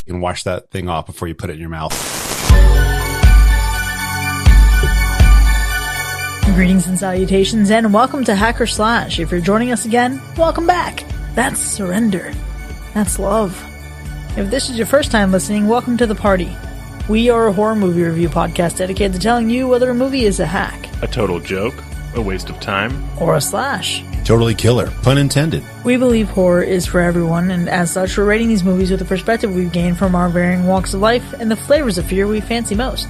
and wash that thing off before you put it in your mouth. Greetings and salutations, and welcome to Hacker Slash. If you're joining us again, welcome back. That's surrender. That's love. If this is your first time listening, welcome to the party. We are a horror movie review podcast dedicated to telling you whether a movie is a hack, a total joke, a waste of time, or a slash. Totally killer, pun intended. We believe horror is for everyone, and as such, we're rating these movies with the perspective we've gained from our varying walks of life and the flavors of fear we fancy most.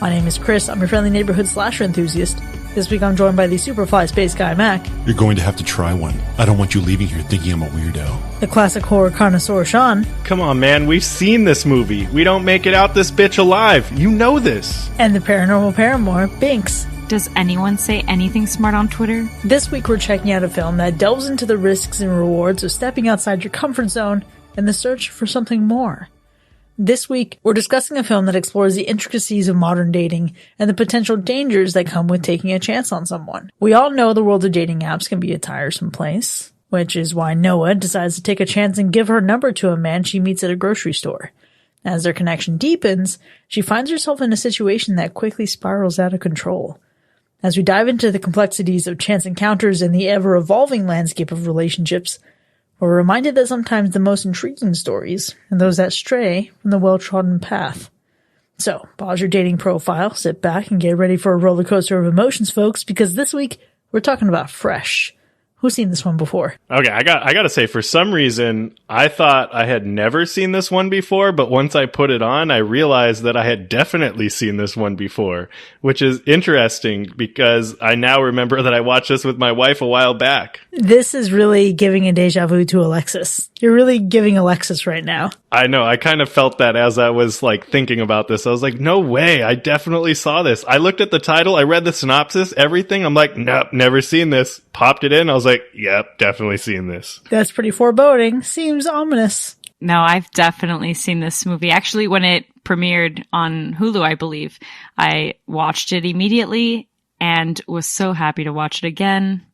My name is Chris. I'm your friendly neighborhood slasher enthusiast. This week I'm joined by the Superfly Space Guy, Mac. You're going to have to try one. I don't want you leaving here thinking I'm a weirdo. The classic horror connoisseur, Sean. Come on, man, we've seen this movie. We don't make it out this bitch alive. You know this. And the paranormal paramour, Binks. Does anyone say anything smart on Twitter? This week we're checking out a film that delves into the risks and rewards of stepping outside your comfort zone in the search for something more. This week, we're discussing a film that explores the intricacies of modern dating and the potential dangers that come with taking a chance on someone. We all know the world of dating apps can be a tiresome place, which is why Noah decides to take a chance and give her number to a man she meets at a grocery store. As their connection deepens, she finds herself in a situation that quickly spirals out of control. As we dive into the complexities of chance encounters and the ever-evolving landscape of relationships, we're reminded that sometimes the most intriguing stories are those that stray from the well-trodden path. So, pause your dating profile, sit back, and get ready for a roller coaster of emotions, folks, because this week, we're talking about Fresh. Who's seen this one before? Okay, I got to say, for some reason, I thought I had never seen this one before, but once I put it on, I realized that I had definitely seen this one before, which is interesting because I now remember that I watched this with my wife a while back. This is really giving a deja vu to Alexis. You're really giving Alexis right now. I know. I kind of felt that as I was thinking about this. I was like, no way. I definitely saw this. I looked at the title. I read the synopsis, everything. I'm like, nope, never seen this. Popped it in. I was like, yep, definitely seen this. That's pretty foreboding. Seems ominous. No, I've definitely seen this movie. Actually, when it premiered on Hulu, I believe, I watched it immediately and was so happy to watch it again.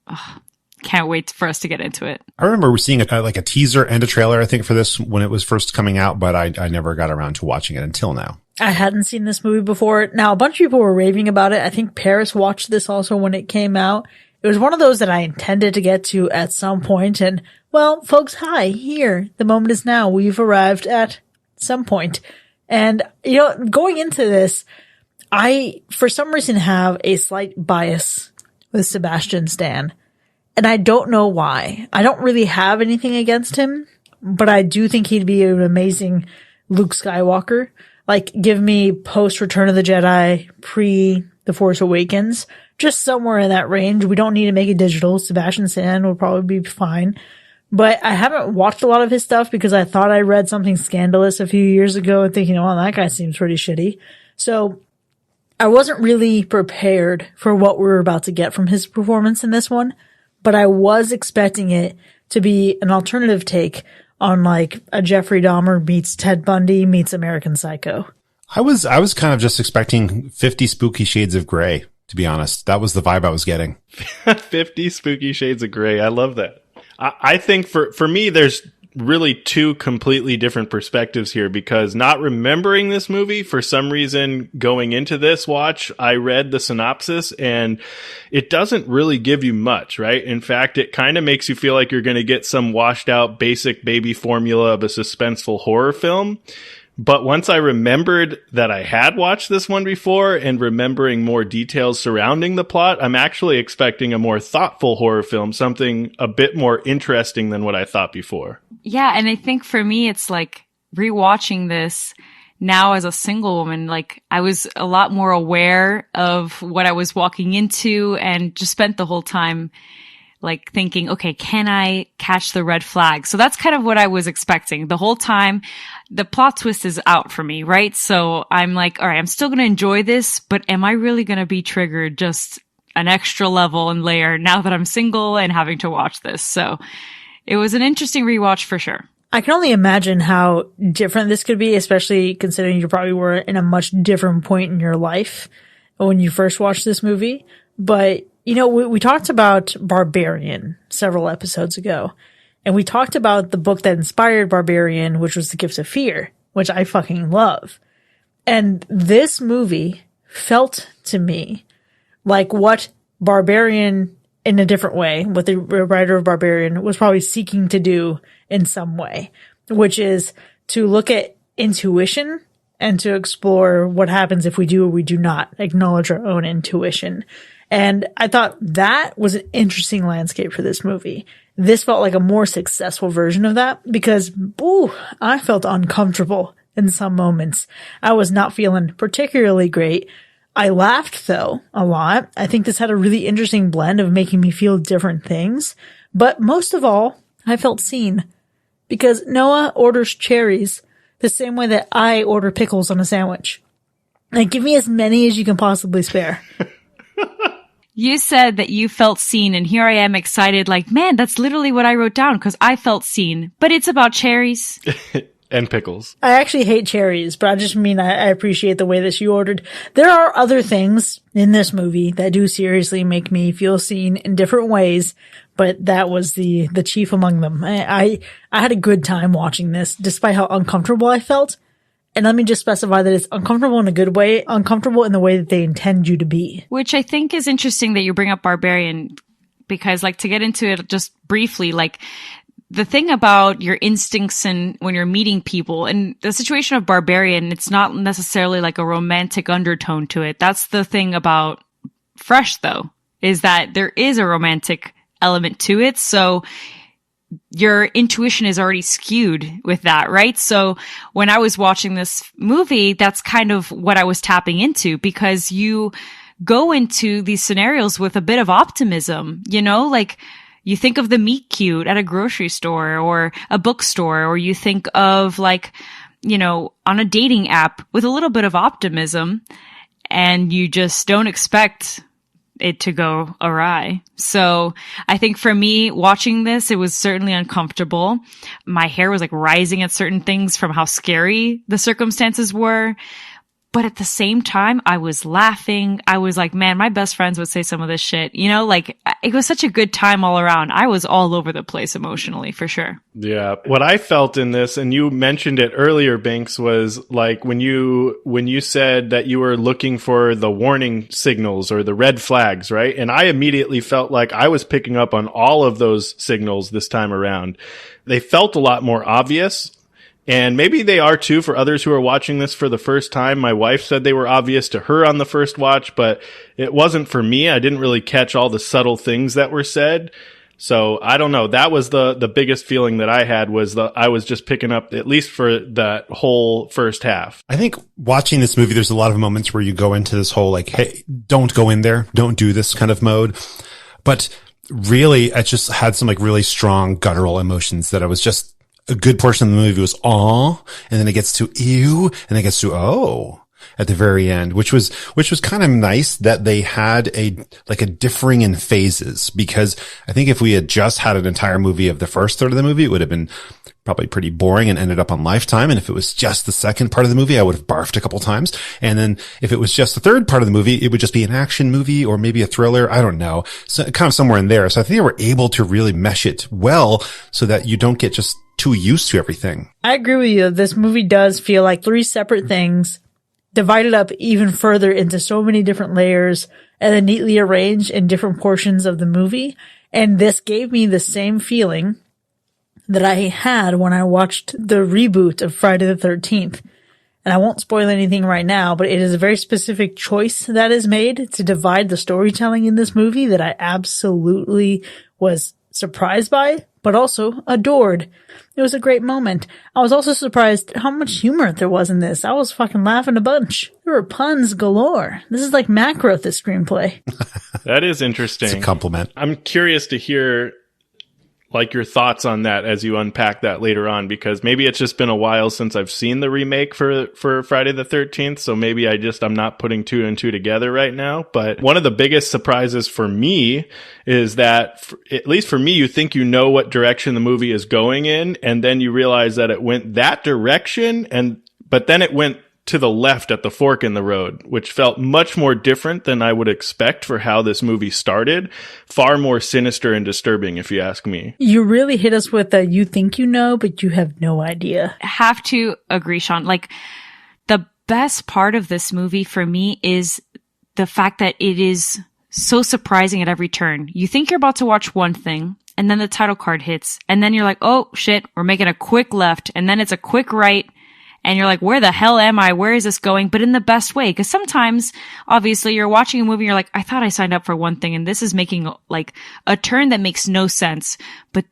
Ugh. Can't wait for us to get into it. I remember seeing a teaser and a trailer, I think, for this when it was first coming out, but I never got around to watching it until now. I hadn't seen this movie before. Now, a bunch of people were raving about it. I think Paris watched this also when it came out. It was one of those that I intended to get to at some point. And, well, folks, hi, here. The moment is now. We've arrived at some point. And, going into this, I, for some reason, have a slight bias with Sebastian Stan. And I don't know why. I don't really have anything against him, but I do think he'd be an amazing Luke Skywalker. Give me post Return of the Jedi, pre The Force Awakens, just somewhere in that range. We don't need to make it digital. Sebastian Stan will probably be fine. But I haven't watched a lot of his stuff because I thought I read something scandalous a few years ago and thinking, oh, that guy seems pretty shitty. So I wasn't really prepared for what we were about to get from his performance in this one. But I was expecting it to be an alternative take on a Jeffrey Dahmer meets Ted Bundy meets American Psycho. I was kind of just expecting 50 Spooky Shades of Grey, to be honest. That was the vibe I was getting. 50 Spooky Shades of Grey. I love that. I think for me, there's really two completely different perspectives here because not remembering this movie, for some reason going into this watch, I read the synopsis and it doesn't really give you much, right? In fact, it kind of makes you feel like you're going to get some washed out basic baby formula of a suspenseful horror film. But once I remembered that I had watched this one before and remembering more details surrounding the plot, I'm actually expecting a more thoughtful horror film, something a bit more interesting than what I thought before. Yeah, and I think for me, it's rewatching this now as a single woman, I was a lot more aware of what I was walking into and just spent the whole time thinking, okay, can I catch the red flag? So that's kind of what I was expecting the whole time. The plot twist is out for me, right? So I'm like, all right, I'm still going to enjoy this, but am I really going to be triggered just an extra level and layer now that I'm single and having to watch this? So it was an interesting rewatch for sure. I can only imagine how different this could be, especially considering you probably were in a much different point in your life when you first watched this movie. But, we talked about Barbarian several episodes ago. And we talked about the book that inspired Barbarian, which was The Gift of Fear, which I fucking love. And this movie felt to me like what Barbarian, in a different way, what the writer of Barbarian was probably seeking to do in some way, which is to look at intuition and to explore what happens if we do or we do not acknowledge our own intuition. And I thought that was an interesting landscape for this movie. This felt like a more successful version of that because, I felt uncomfortable in some moments. I was not feeling particularly great. I laughed, though, a lot. I think this had a really interesting blend of making me feel different things. But most of all, I felt seen. Because Noah orders cherries the same way that I order pickles on a sandwich. Like, give me as many as you can possibly spare. You said that you felt seen, and here I am excited, like, man, that's literally what I wrote down, because I felt seen. But it's about cherries. And pickles. I actually hate cherries, but I just mean I appreciate the way that she ordered. There are other things in this movie that do seriously make me feel seen in different ways, but that was the chief among them. I had a good time watching this, despite how uncomfortable I felt. And let me just specify that it's uncomfortable in a good way, uncomfortable in the way that they intend you to be. Which I think is interesting that you bring up Barbarian, because, like, to get into it just briefly, like, the thing about your instincts and when you're meeting people, and the situation of Barbarian, it's not necessarily like a romantic undertone to it. That's the thing about Fresh, though, is that there is a romantic element to it. So your intuition is already skewed with that, right? So when I was watching this movie, that's kind of what I was tapping into, because you go into these scenarios with a bit of optimism, you know, like you think of the meet cute at a grocery store or a bookstore, or you think of, like, you know, on a dating app with a little bit of optimism, and you just don't expect it to go awry. So I think for me, watching this, it was certainly uncomfortable. My hair was like rising at certain things from how scary the circumstances were. But at the same time, I was laughing. I was like, man, my best friends would say some of this shit. You know, like, it was such a good time all around. I was all over the place emotionally, for sure. Yeah. What I felt in this, and you mentioned it earlier, Binks, was like when you said that you were looking for the warning signals or the red flags, right? And I immediately felt like I was picking up on all of those signals this time around. They felt a lot more obvious. And maybe they are too for others who are watching this for the first time. My wife said they were obvious to her on the first watch, but it wasn't for me. I didn't really catch all the subtle things that were said. So I don't know. That was the biggest feeling that I had, was I was just picking up, at least for that whole first half. I think watching this movie, there's a lot of moments where you go into this whole, like, hey, don't go in there, don't do this kind of mode. But really, I just had some, like, really strong guttural emotions that I was just, a good portion of the movie was aw, and then it gets to ew, and then it gets to oh at the very end, which was kind of nice that they had a differing in phases, because I think if we had just had an entire movie of the first third of the movie, it would have been probably pretty boring and ended up on Lifetime. And if it was just the second part of the movie, I would have barfed a couple times. And then if it was just the third part of the movie, it would just be an action movie or maybe a thriller. I don't know. So kind of somewhere in there. So I think they were able to really mesh it well so that you don't get just too used to everything. I agree with you. This movie does feel like three separate things, divided up even further into so many different layers, and then neatly arranged in different portions of the movie. And this gave me the same feeling that I had when I watched the reboot of Friday the 13th. And I won't spoil anything right now, but it is a very specific choice that is made to divide the storytelling in this movie that I absolutely was surprised by, but also adored. It was a great moment. I was also surprised how much humor there was in this. I was fucking laughing a bunch. There were puns galore. This is like Mac wrote this screenplay. That is interesting. It's a compliment. I'm curious to hear, like, your thoughts on that as you unpack that later on, because maybe it's just been a while since I've seen the remake for Friday the 13th. So maybe I'm not putting two and two together right now. But one of the biggest surprises for me is that, at least for me, you think you know what direction the movie is going in, and then you realize that it went that direction, but then it went to the left at the fork in the road, which felt much more different than I would expect for how this movie started. Far more sinister and disturbing, if you ask me. You really hit us with you think you know, but you have no idea. Have to agree, Sean. Like, the best part of this movie for me is the fact that it is so surprising at every turn. You think you're about to watch one thing, and then the title card hits, and then you're like, oh shit, we're making a quick left, and then it's a quick right, and you're like, where the hell am I? Where is this going? But in the best way. Because sometimes, obviously, you're watching a movie, you're like, I thought I signed up for one thing, and this is making like a turn that makes no sense. But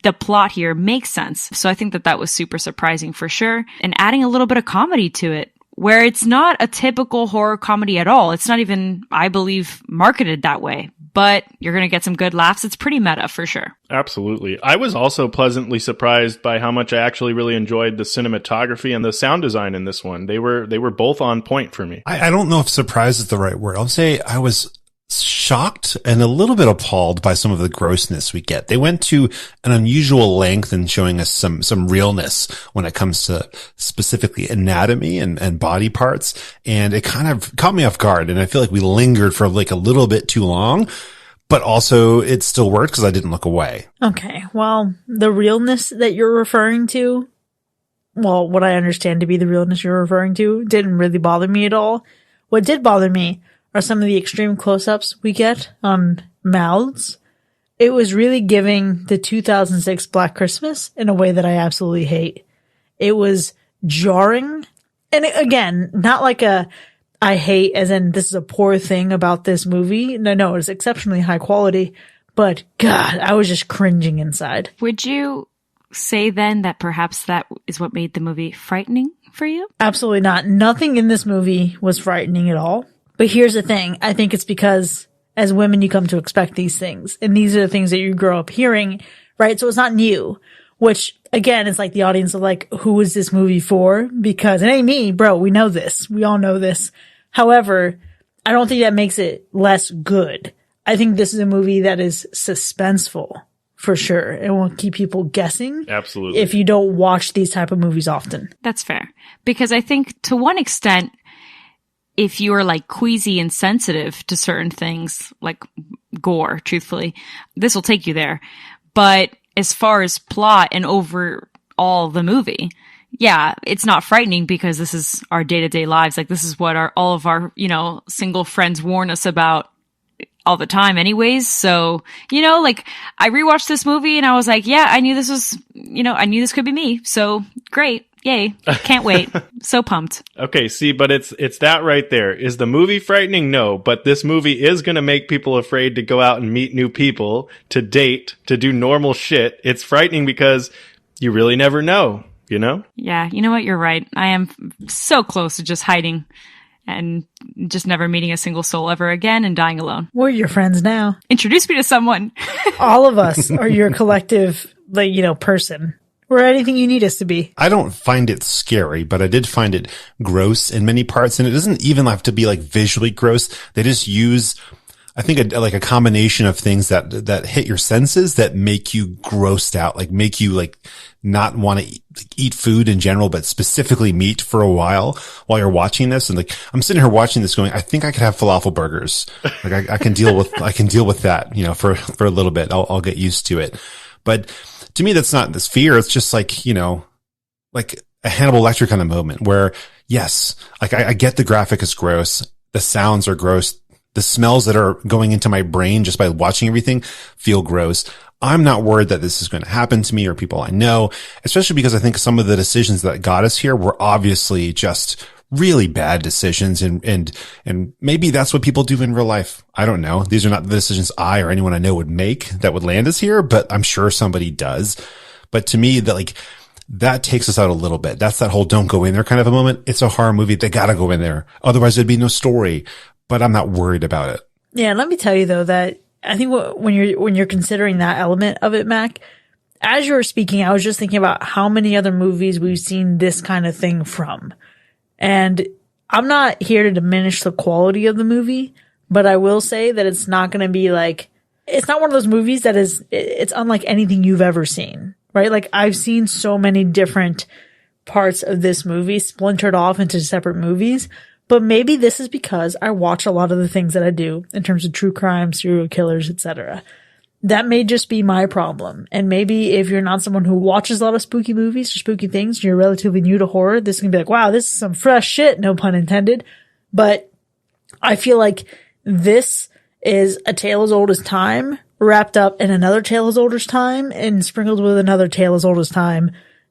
the plot here makes sense. So I think that that was super surprising for sure. And adding a little bit of comedy to it, where it's not a typical horror comedy at all. It's not even, I believe, marketed that way. But you're going to get some good laughs. It's pretty meta for sure. Absolutely. I was also pleasantly surprised by how much I actually really enjoyed the cinematography and the sound design in this one. They were both on point for me. I don't know if surprised is the right word. I'll say I was shocked and a little bit appalled by some of the grossness we get. They went to an unusual length in showing us some realness when it comes to specifically anatomy and body parts. And it kind of caught me off guard. And I feel like we lingered for like a little bit too long, but also it still worked because I didn't look away. Okay. Well, the realness that you're referring to, well, what I understand to be the realness you're referring to, didn't really bother me at all. What did bother me are some of the extreme close-ups we get on mouths. It was really giving the 2006 Black Christmas in a way that I absolutely hate. It was jarring. And again, not like I hate as in this is a poor thing about this movie. No, it's exceptionally high quality. But God, I was just cringing inside. Would you say then that perhaps that is what made the movie frightening for you? Absolutely not. Nothing in this movie was frightening at all. But here's the thing. I think it's because as women, you come to expect these things. And these are the things that you grow up hearing, right? So it's not new, which again, it's like the audience are like, who is this movie for? Because it ain't me, bro. We know this. We all know this. However, I don't think that makes it less good. I think this is a movie that is suspenseful for sure. It will keep people guessing. Absolutely. If you don't watch these type of movies often. That's fair. Because I think to one extent, if you are like queasy and sensitive to certain things, like gore, truthfully, this will take you there. But as far as plot and overall the movie, yeah, it's not frightening because this is our day-to-day lives. Like this is what all of our, single friends warn us about all the time anyways. So, like I rewatched this movie and I was like, yeah, I knew this was, I knew this could be me. So great. Yay. Can't wait. So pumped. Okay, see, but it's that right there. Is the movie frightening? No, but this movie is going to make people afraid to go out and meet new people, to date, to do normal shit. It's frightening because you really never know, Yeah, you know what? You're right. I am so close to just hiding and just never meeting a single soul ever again and dying alone. We're your friends now. Introduce me to someone. All of us are your collective, person. We're anything you need us to be. I don't find it scary, but I did find it gross in many parts. And it doesn't even have to be like visually gross. They just use, I think, a combination of things that hit your senses that make you grossed out, like make you like not want to eat food in general, but specifically meat for a while you're watching this. And like, I'm sitting here watching this going, I think I could have falafel burgers. Like I can deal with that, for a little bit. I'll get used to it. But to me, that's not this fear. It's just like, like a Hannibal Lecter kind of moment where, yes, like I get the graphic is gross. The sounds are gross. The smells that are going into my brain just by watching everything feel gross. I'm not worried that this is going to happen to me or people I know, especially because I think some of the decisions that got us here were obviously just really bad decisions. And maybe that's what people do in real life. I don't know. These are not the decisions I or anyone I know would make that would land us here, but I'm sure somebody does. But to me, that takes us out a little bit. That's that whole don't go in there kind of a moment. It's a horror movie. They gotta go in there. Otherwise there'd be no story, but I'm not worried about it. Yeah. Let me tell you though, that I think when you're considering that element of it, Mac, as you were speaking, I was just thinking about how many other movies we've seen this kind of thing from. And I'm not here to diminish the quality of the movie, but I will say that it's not going to be like, it's not one of those movies it's unlike anything you've ever seen, right? Like I've seen so many different parts of this movie splintered off into separate movies, but maybe this is because I watch a lot of the things that I do in terms of true crime, serial killers, etc. That may just be my problem. And maybe if you're not someone who watches a lot of spooky movies or spooky things, and you're relatively new to horror, this can be like, wow, this is some fresh shit, no pun intended. But I feel like this is a tale as old as time wrapped up in another tale as old as time and sprinkled with another tale as old as time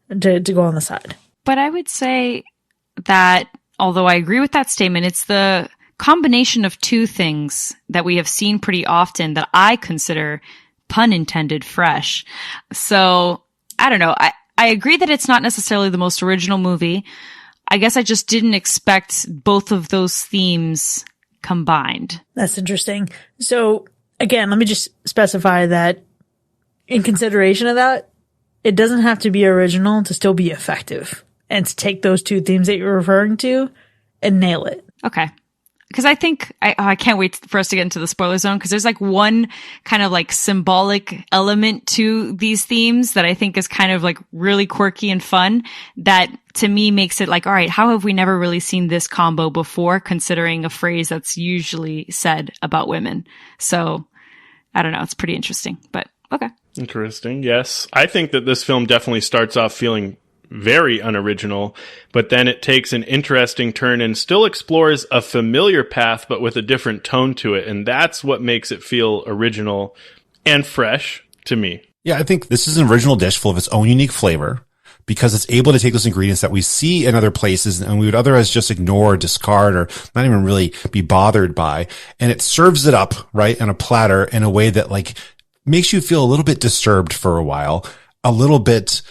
to go on the side. But I would say that, although I agree with that statement, it's the combination of two things that we have seen pretty often that I consider, pun intended, fresh. So I don't know. I agree that it's not necessarily the most original movie. I guess I just didn't expect both of those themes combined. That's interesting. So again, let me just specify that in consideration of that, it doesn't have to be original to still be effective and to take those two themes that you're referring to and nail it. Okay. Because I think, I can't wait for us to get into the spoiler zone, because there's like one kind of like symbolic element to these themes that I think is kind of like really quirky and fun, that to me makes it like, all right, how have we never really seen this combo before, considering a phrase that's usually said about women? So I don't know. It's pretty interesting, but okay. Interesting. Yes. I think that this film definitely starts off feeling very unoriginal, but then it takes an interesting turn and still explores a familiar path, but with a different tone to it. And that's what makes it feel original and fresh to me. Yeah, I think this is an original dish full of its own unique flavor because it's able to take those ingredients that we see in other places and we would otherwise just ignore, discard, or not even really be bothered by. And it serves it up, right, on a platter in a way that like makes you feel a little bit disturbed for a while, a little bit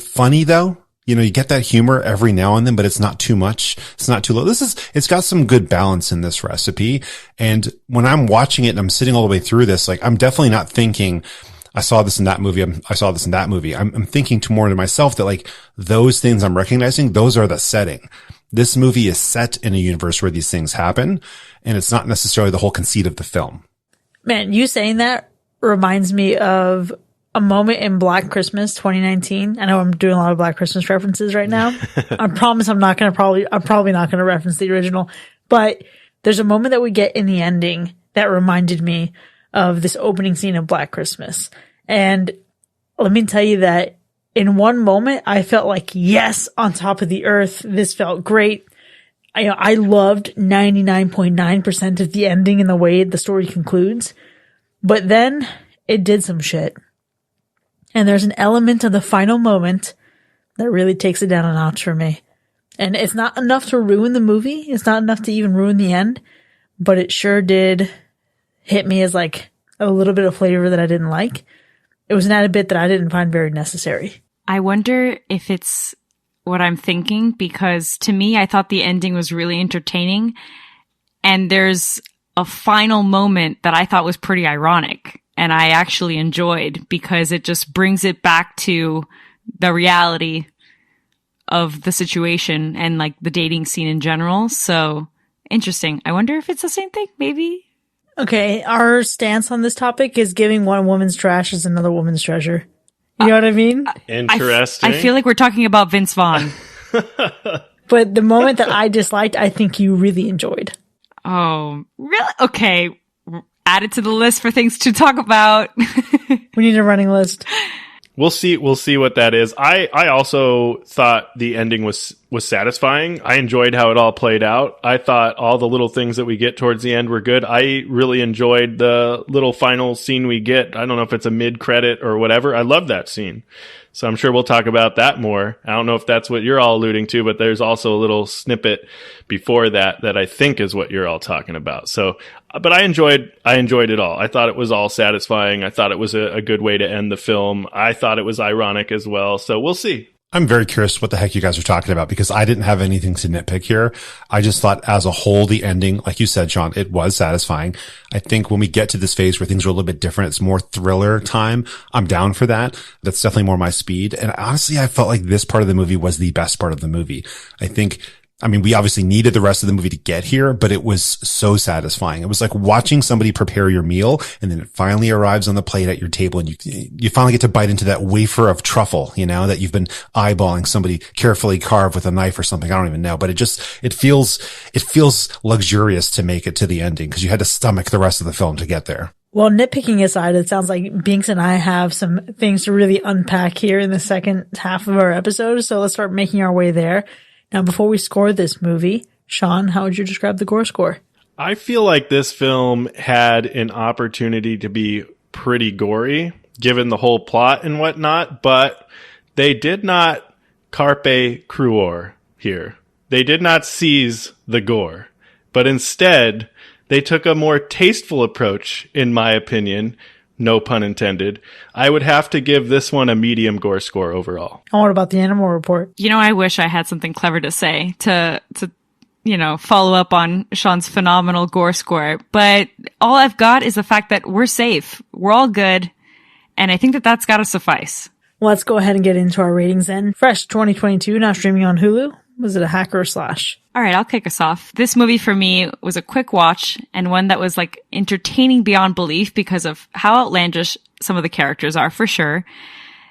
funny though. You know, you get that humor every now and then, but it's not too much. It's not too low. It's got some good balance in this recipe. And when I'm watching it and I'm sitting all the way through this, like I'm definitely not thinking, I saw this in that movie. I saw this in that movie. I'm thinking more to myself that like those things I'm recognizing, those are the setting. This movie is set in a universe where these things happen, and it's not necessarily the whole conceit of the film. Man, you saying that reminds me of a moment in Black Christmas 2019. I know I'm doing a lot of Black Christmas references right now. I promise I'm probably not going to reference the original, but there's a moment that we get in the ending that reminded me of this opening scene of Black Christmas. And let me tell you that in one moment, I felt like, yes, on top of the earth. This felt great. I loved 99.9% of the ending and the way the story concludes, but then it did some shit. And there's an element of the final moment that really takes it down a notch for me. And it's not enough to ruin the movie. It's not enough to even ruin the end, but it sure did hit me as like a little bit of flavor that I didn't like. It was an added bit that I didn't find very necessary. I wonder if it's what I'm thinking, because to me, I thought the ending was really entertaining. And there's a final moment that I thought was pretty ironic and I actually enjoyed, because it just brings it back to the reality of the situation and like the dating scene in general. So interesting. I wonder if it's the same thing, maybe. Okay, our stance on this topic is giving one woman's trash is another woman's treasure. You know what I mean? Interesting. I feel like we're talking about Vince Vaughn. But the moment that I disliked, I think you really enjoyed. Oh, really? Okay. Add it to the list for things to talk about. We need a running list. We'll see what that is. I also thought the ending was satisfying. I enjoyed how it all played out. I thought all the little things that we get towards the end were good. I really enjoyed the little final scene we get. I don't know if it's a mid-credit or whatever. I love that scene. So I'm sure we'll talk about that more. I don't know if that's what you're all alluding to, but there's also a little snippet before that I think is what you're all talking about. So, but I enjoyed it all. I thought it was all satisfying. I thought it was a good way to end the film. I thought it was ironic as well. So we'll see. I'm very curious what the heck you guys are talking about, because I didn't have anything to nitpick here. I just thought as a whole, the ending, like you said, Sean, it was satisfying. I think when we get to this phase where things are a little bit different, it's more thriller time. I'm down for that. That's definitely more my speed. And honestly, I felt like this part of the movie was the best part of the movie. I think I mean, we obviously needed the rest of the movie to get here, but it was so satisfying. It was like watching somebody prepare your meal and then it finally arrives on the plate at your table and you finally get to bite into that wafer of truffle, that you've been eyeballing somebody carefully carve with a knife or something. I don't even know, but it feels luxurious to make it to the ending because you had to stomach the rest of the film to get there. Well, nitpicking aside, it sounds like Binks and I have some things to really unpack here in the second half of our episode. So let's start making our way there. Now, before we score this movie, Sean, how would you describe the gore score? I feel like this film had an opportunity to be pretty gory, given the whole plot and whatnot, but they did not carpe cruor here. They did not seize the gore, but instead, they took a more tasteful approach, in my opinion. No pun intended. I would have to give this one a medium gore score overall. And what about the animal report? I wish I had something clever to say to follow up on Sean's phenomenal gore score. But all I've got is the fact that we're safe. We're all good. And I think that that's got to suffice. Let's go ahead and get into our ratings then. Fresh 2022, now streaming on Hulu. Was it a hack or a slash? All right, I'll kick us off. This movie for me was a quick watch and one that was like entertaining beyond belief because of how outlandish some of the characters are, for sure.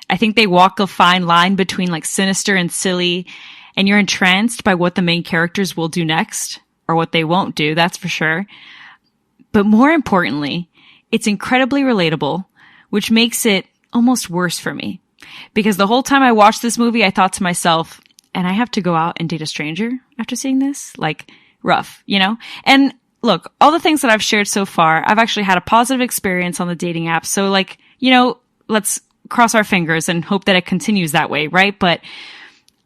I think they walk a fine line between like sinister and silly, and you're entranced by what the main characters will do next or what they won't do, that's for sure. But more importantly, it's incredibly relatable, which makes it almost worse for me. Because the whole time I watched this movie, I thought to myself, and I have to go out and date a stranger after seeing this? Like, rough, And look, all the things that I've shared so far, I've actually had a positive experience on the dating apps. So like, let's cross our fingers and hope that it continues that way, right? But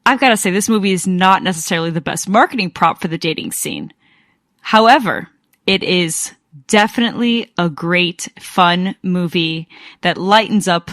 I've got to say, this movie is not necessarily the best marketing prop for the dating scene. However, it is definitely a great, fun movie that lightens up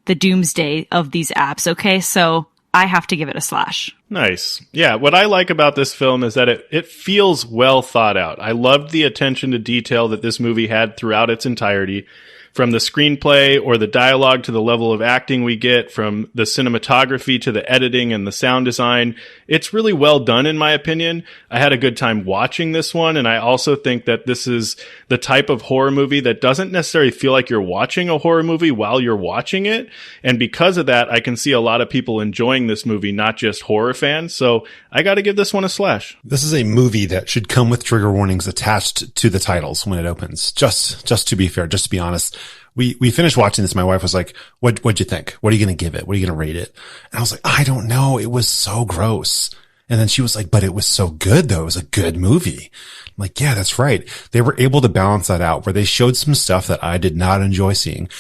the doomsday of these apps, okay? So I have to give it a slash. Nice. Yeah, what I like about this film is that it feels well thought out. I loved the attention to detail that this movie had throughout its entirety. From the screenplay or the dialogue to the level of acting we get, from the cinematography to the editing and the sound design. It's really well done, in my opinion. I had a good time watching this one, and I also think that this is the type of horror movie that doesn't necessarily feel like you're watching a horror movie while you're watching it. And because of that, I can see a lot of people enjoying this movie, not just horror fans. So I got to give this one a slash. This is a movie that should come with trigger warnings attached to the titles when it opens. Just to be fair, just to be honest. We finished watching this. My wife was like, what'd you think? What are you going to give it? What are you going to rate it? And I was like, I don't know. It was so gross. And then she was like, but it was so good though. It was a good movie. I'm like, yeah, that's right. They were able to balance that out where they showed some stuff that I did not enjoy seeing.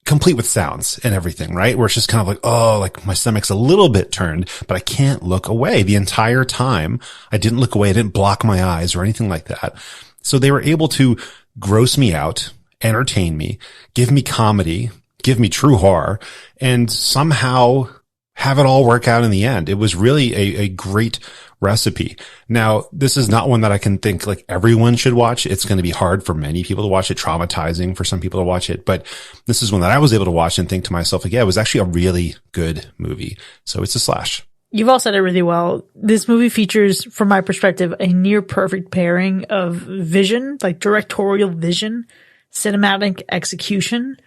Complete with sounds and everything, right? Where it's just kind of like, oh, like my stomach's a little bit turned, but I can't look away the entire time. I didn't look away. I didn't block my eyes or anything like that. So they were able to gross me out, entertain me, give me comedy, give me true horror, and somehow have it all work out in the end. It was really a great recipe. Now, this is not one that I can think like everyone should watch. It's going to be hard for many people to watch it, traumatizing for some people to watch it. But this is one that I was able to watch and think to myself, like, yeah, it was actually a really good movie. So it's a slash. You've all said it really well. This movie features, from my perspective, a near perfect pairing of vision, like directorial vision, cinematic execution,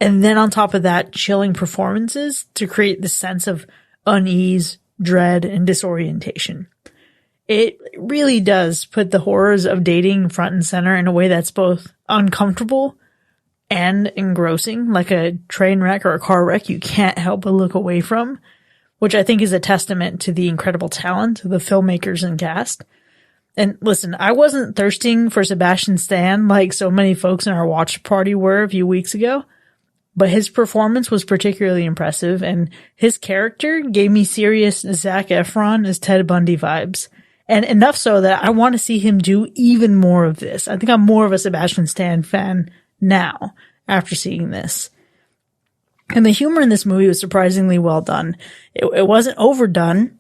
and then on top of that, chilling performances to create the sense of unease, dread, and disorientation. It really does put the horrors of dating front and center in a way that's both uncomfortable and engrossing, like a train wreck or a car wreck you can't help but look away from, which I think is a testament to the incredible talent of the filmmakers and cast. And listen, I wasn't thirsting for Sebastian Stan like so many folks in our watch party were a few weeks ago, but his performance was particularly impressive, and his character gave me serious Zac Efron as Ted Bundy vibes. And enough so that I want to see him do even more of this. I think I'm more of a Sebastian Stan fan now after seeing this. And the humor in this movie was surprisingly well done. It wasn't overdone,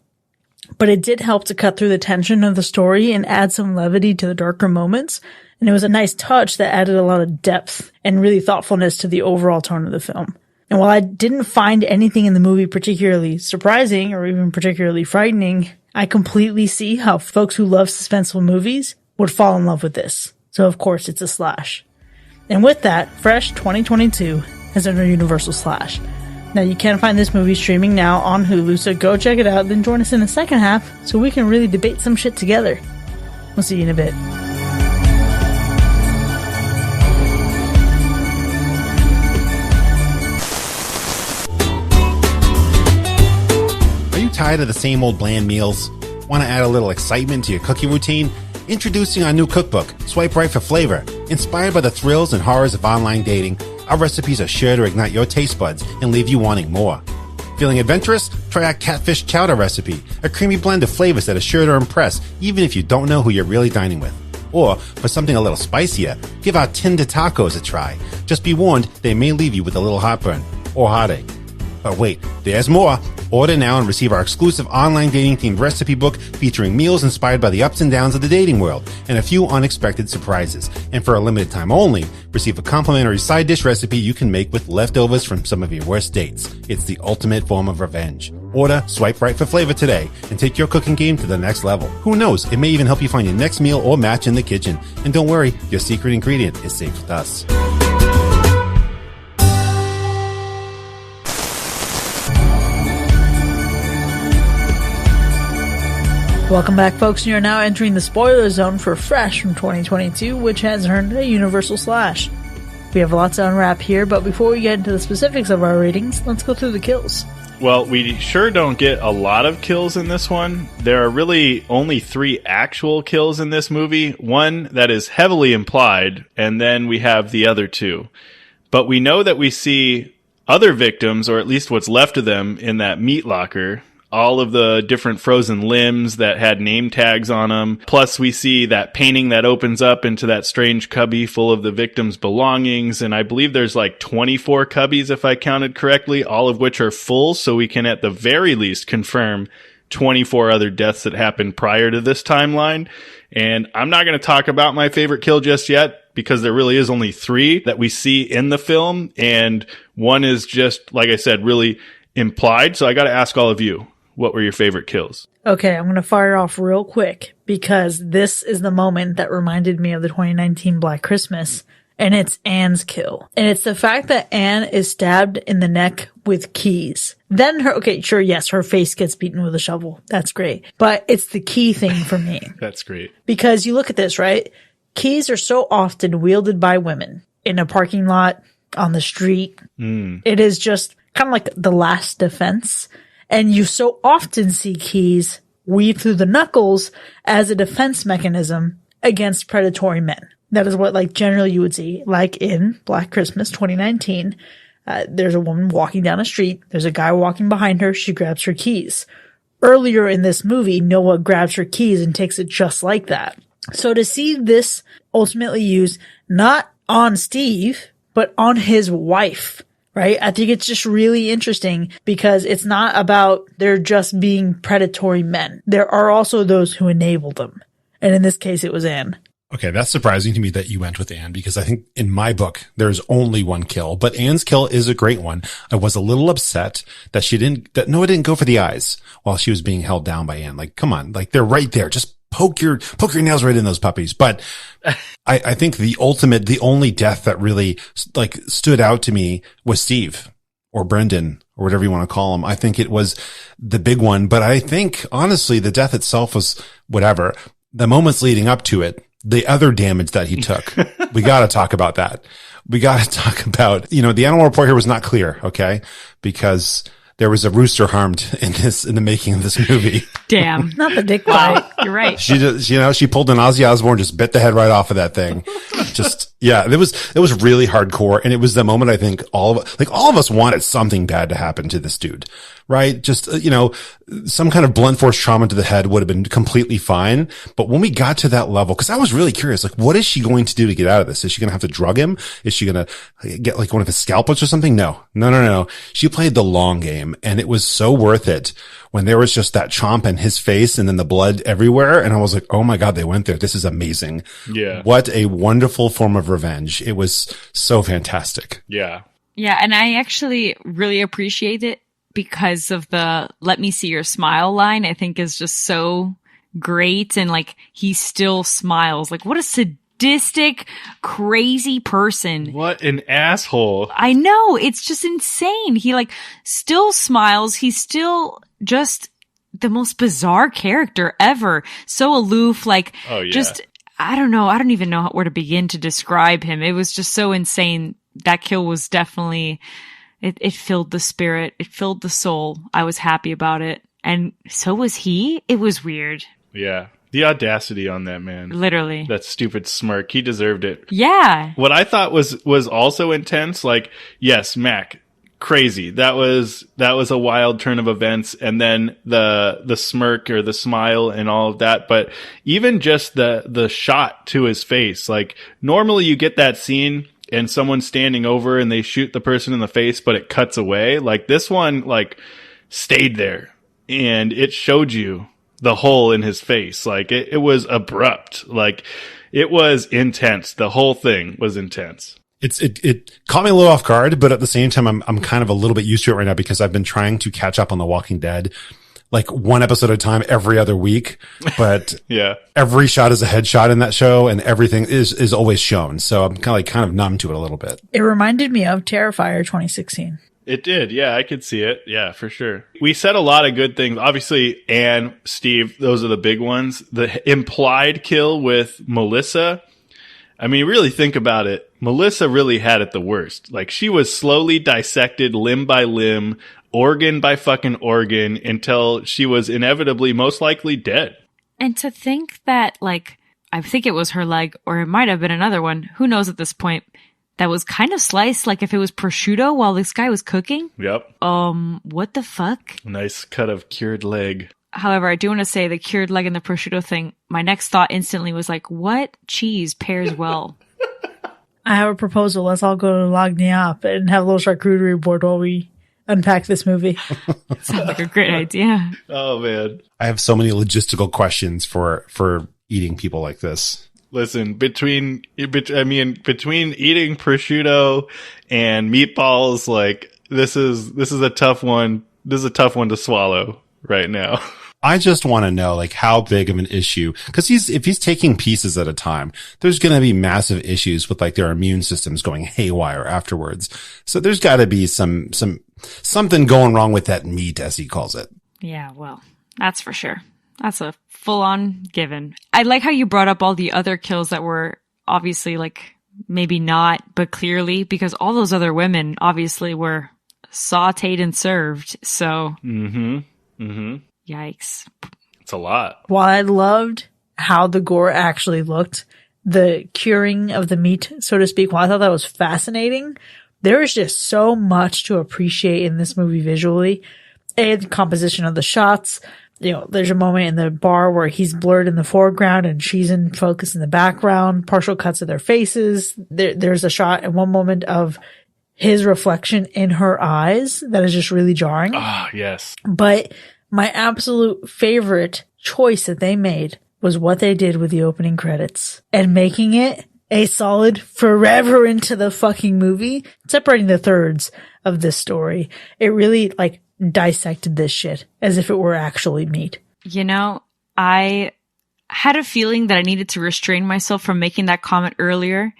but it did help to cut through the tension of the story and add some levity to the darker moments. And it was a nice touch that added a lot of depth and really thoughtfulness to the overall tone of the film. And while I didn't find anything in the movie particularly surprising or even particularly frightening, I completely see how folks who love suspenseful movies would fall in love with this. So of course it's a slash. And with that, Fresh 2022 has earned a Universal Slash. Now you can find this movie streaming now on Hulu, so go check it out, then join us in the second half so we can really debate some shit together. We'll see you in a bit. Are you tired of the same old bland meals? Want to add a little excitement to your cooking routine? Introducing our new cookbook, Swipe Right for Flavor. Inspired by the thrills and horrors of online dating, our recipes are sure to ignite your taste buds and leave you wanting more. Feeling adventurous? Try our catfish chowder recipe, a creamy blend of flavors that are sure to impress even if you don't know who you're really dining with. Or, for something a little spicier, give our Tinder tacos a try. Just be warned, they may leave you with a little heartburn or heartache. But wait, there's more. Order now and receive our exclusive online dating-themed recipe book featuring meals inspired by the ups and downs of the dating world and a few unexpected surprises. And for a limited time only, receive a complimentary side dish recipe you can make with leftovers from some of your worst dates. It's the ultimate form of revenge. Order Swipe Right for Flavor today and take your cooking game to the next level. Who knows, it may even help you find your next meal or match in the kitchen. And don't worry, your secret ingredient is safe with us. Welcome back, folks. You are now entering the spoiler zone for Fresh from 2022, which has earned a Universal Slash. We have lots to unwrap here, but before we get into the specifics of our ratings, let's go through the kills. Well, we sure don't get a lot of kills in this one. There are really only 3 actual kills in this movie. One that is heavily implied, and then we have the other 2. But we know that we see other victims, or at least what's left of them, in that meat locker. All of the different frozen limbs that had name tags on them. Plus, we see that painting that opens up into that strange cubby full of the victim's belongings. And I believe there's like 24 cubbies, if I counted correctly, all of which are full. So we can at the very least confirm 24 other deaths that happened prior to this timeline. And I'm not going to talk about my favorite kill just yet, because there really is only 3 that we see in the film. And one is just, like I said, really implied. So I got to ask all of you. What were your favorite kills? Okay, I'm going to fire off real quick because this is the moment that reminded me of the 2019 Black Christmas, and it's Anne's kill. And it's the fact that Anne is stabbed in the neck with keys. Then her face gets beaten with a shovel. That's great. But it's the key thing for me. That's great. Because you look at this, right? Keys are so often wielded by women in a parking lot, on the street. It is just kind of like the last defense. And you so often see keys weave through the knuckles as a defense mechanism against predatory men. That is what, like, generally you would see. Like in Black Christmas 2019, there's a woman walking down a street. There's a guy walking behind her. She grabs her keys. Earlier in this movie, Noah grabs her keys and takes it just like that. So to see this ultimately used not on Steve, but on his wife, right? I think it's just really interesting because it's not about they're just being predatory men. There are also those who enable them. And in this case, it was Anne. Okay, that's surprising to me that you went with Anne, because I think in my book, there's only one kill, but Anne's kill is a great one. I was a little upset that that Noah didn't go for the eyes while she was being held down by Anne. Like, come on, like, they're right there. Just poke your nails right in those puppies. But I think the only death that really like stood out to me was Steve or Brendan or whatever you want to call him. I think it was the big one, but I think honestly, the death itself was whatever. The moments leading up to it, the other damage that he took, we got to talk about that. We got to talk about, the animal report here was not clear. Okay. Because there was a rooster harmed in the making of this movie. Damn. Not the dick bite. You're right. She just, she pulled an Ozzy Osbourne, just bit the head right off of that thing. It was really hardcore. And it was the moment I think all of us wanted something bad to happen to this dude, right? Just, some kind of blunt force trauma to the head would have been completely fine. But when we got to that level, cause I was really curious, like, what is she going to do to get out of this? Is she going to have to drug him? Is she going to get like one of his scalpels or something? No. She played the long game, and it was so worth it when there was just that chomp in his face and then the blood everywhere. And I was like, oh my God, they went there. This is amazing. Yeah. What a wonderful form of revenge. It was so fantastic. Yeah. Yeah. And I actually really appreciate it because of the "let me see your smile" line, I think is just so great. And like, he still smiles. Like, what a sadistic, crazy person. What an asshole. I know. It's just insane. He like still smiles. He's still just the most bizarre character ever. So aloof, like, Oh, yeah. just, I don't know. I don't even know where to begin to describe him. It was just so insane. That kill was definitely, it filled the spirit. It filled the soul. I was happy about it. And so was he. It was weird. Yeah. The audacity on that man. Literally. That stupid smirk. He deserved it. Yeah. What I thought was also intense, like, yes, Mac, crazy. That was a wild turn of events, and then the smirk or the smile and all of that. But even just the shot to his face, like, normally you get that scene and someone's standing over and they shoot the person in the face, but it cuts away. Like, this one, like, stayed there and it showed you the hole in his face. Like, it was abrupt. Like, it was intense. The whole thing was intense. It caught me a little off guard, but at the same time, I'm kind of a little bit used to it right now because I've been trying to catch up on The Walking Dead, like one episode at a time every other week. But Yeah. every shot is a headshot in that show, and everything is always shown. So I'm kind of numb to it a little bit. It reminded me of Terrifier 2016. It did. Yeah, I could see it. Yeah, for sure. We said a lot of good things. Obviously, Anne, Steve, those are the big ones. The implied kill with Melissa. I mean, really think about it. Melissa really had it the worst. Like, she was slowly dissected limb by limb, organ by fucking organ, until she was inevitably most likely dead. And to think that, like, I think it was her leg, or it might have been another one. Who knows at this point? That was kind of sliced, like if it was prosciutto while this guy was cooking. Yep. What the fuck? Nice cut of cured leg. However, I do want to say the cured leg and the prosciutto thing, my next thought instantly was like, what cheese pairs well? I have a proposal. Let's all go to Lagniappe and have a little charcuterie board while we unpack this movie. Sounds like a great idea. Oh, man. I have so many logistical questions for eating people like this. Listen, between eating prosciutto and meatballs, like, this is a tough one. This is a tough one to swallow right now. I just want to know, like, how big of an issue, because if he's taking pieces at a time, there's going to be massive issues with, like, their immune systems going haywire afterwards. So there's got to be something going wrong with that meat, as he calls it. Yeah, well, that's for sure. That's a full-on given. I like how you brought up all the other kills that were obviously, like, maybe not, but clearly, because all those other women obviously were sauteed and served. So, yikes. It's a lot. While I loved how the gore actually looked, the curing of the meat, so to speak, while I thought that was fascinating, there is just so much to appreciate in this movie visually. The composition of the shots. You know, there's a moment in the bar where he's blurred in the foreground and she's in focus in the background, partial cuts of their faces. There's a shot at one moment of his reflection in her eyes that is just really jarring. Ah, yes. But my absolute favorite choice that they made was what they did with the opening credits and making it a solid forever into the fucking movie, separating the thirds of this story. It really, like, dissected this shit as if it were actually meat. You know, I had a feeling that I needed to restrain myself from making that comment earlier,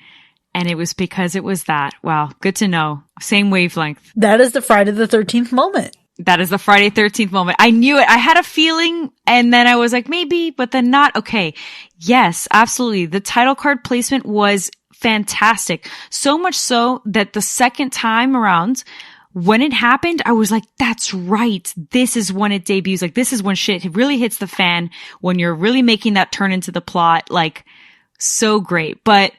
and it was because it was that. Wow, good to know. Same wavelength. That is the Friday the 13th moment. That is the Friday 13th moment. I knew it. I had a feeling, and then I was like, maybe, but then not. Okay. Yes, absolutely. The title card placement was fantastic. So much so that the second time around, when it happened, I was like, that's right. This is when it debuts. Like, this is when shit really hits the fan, when you're really making that turn into the plot. Like, so great. But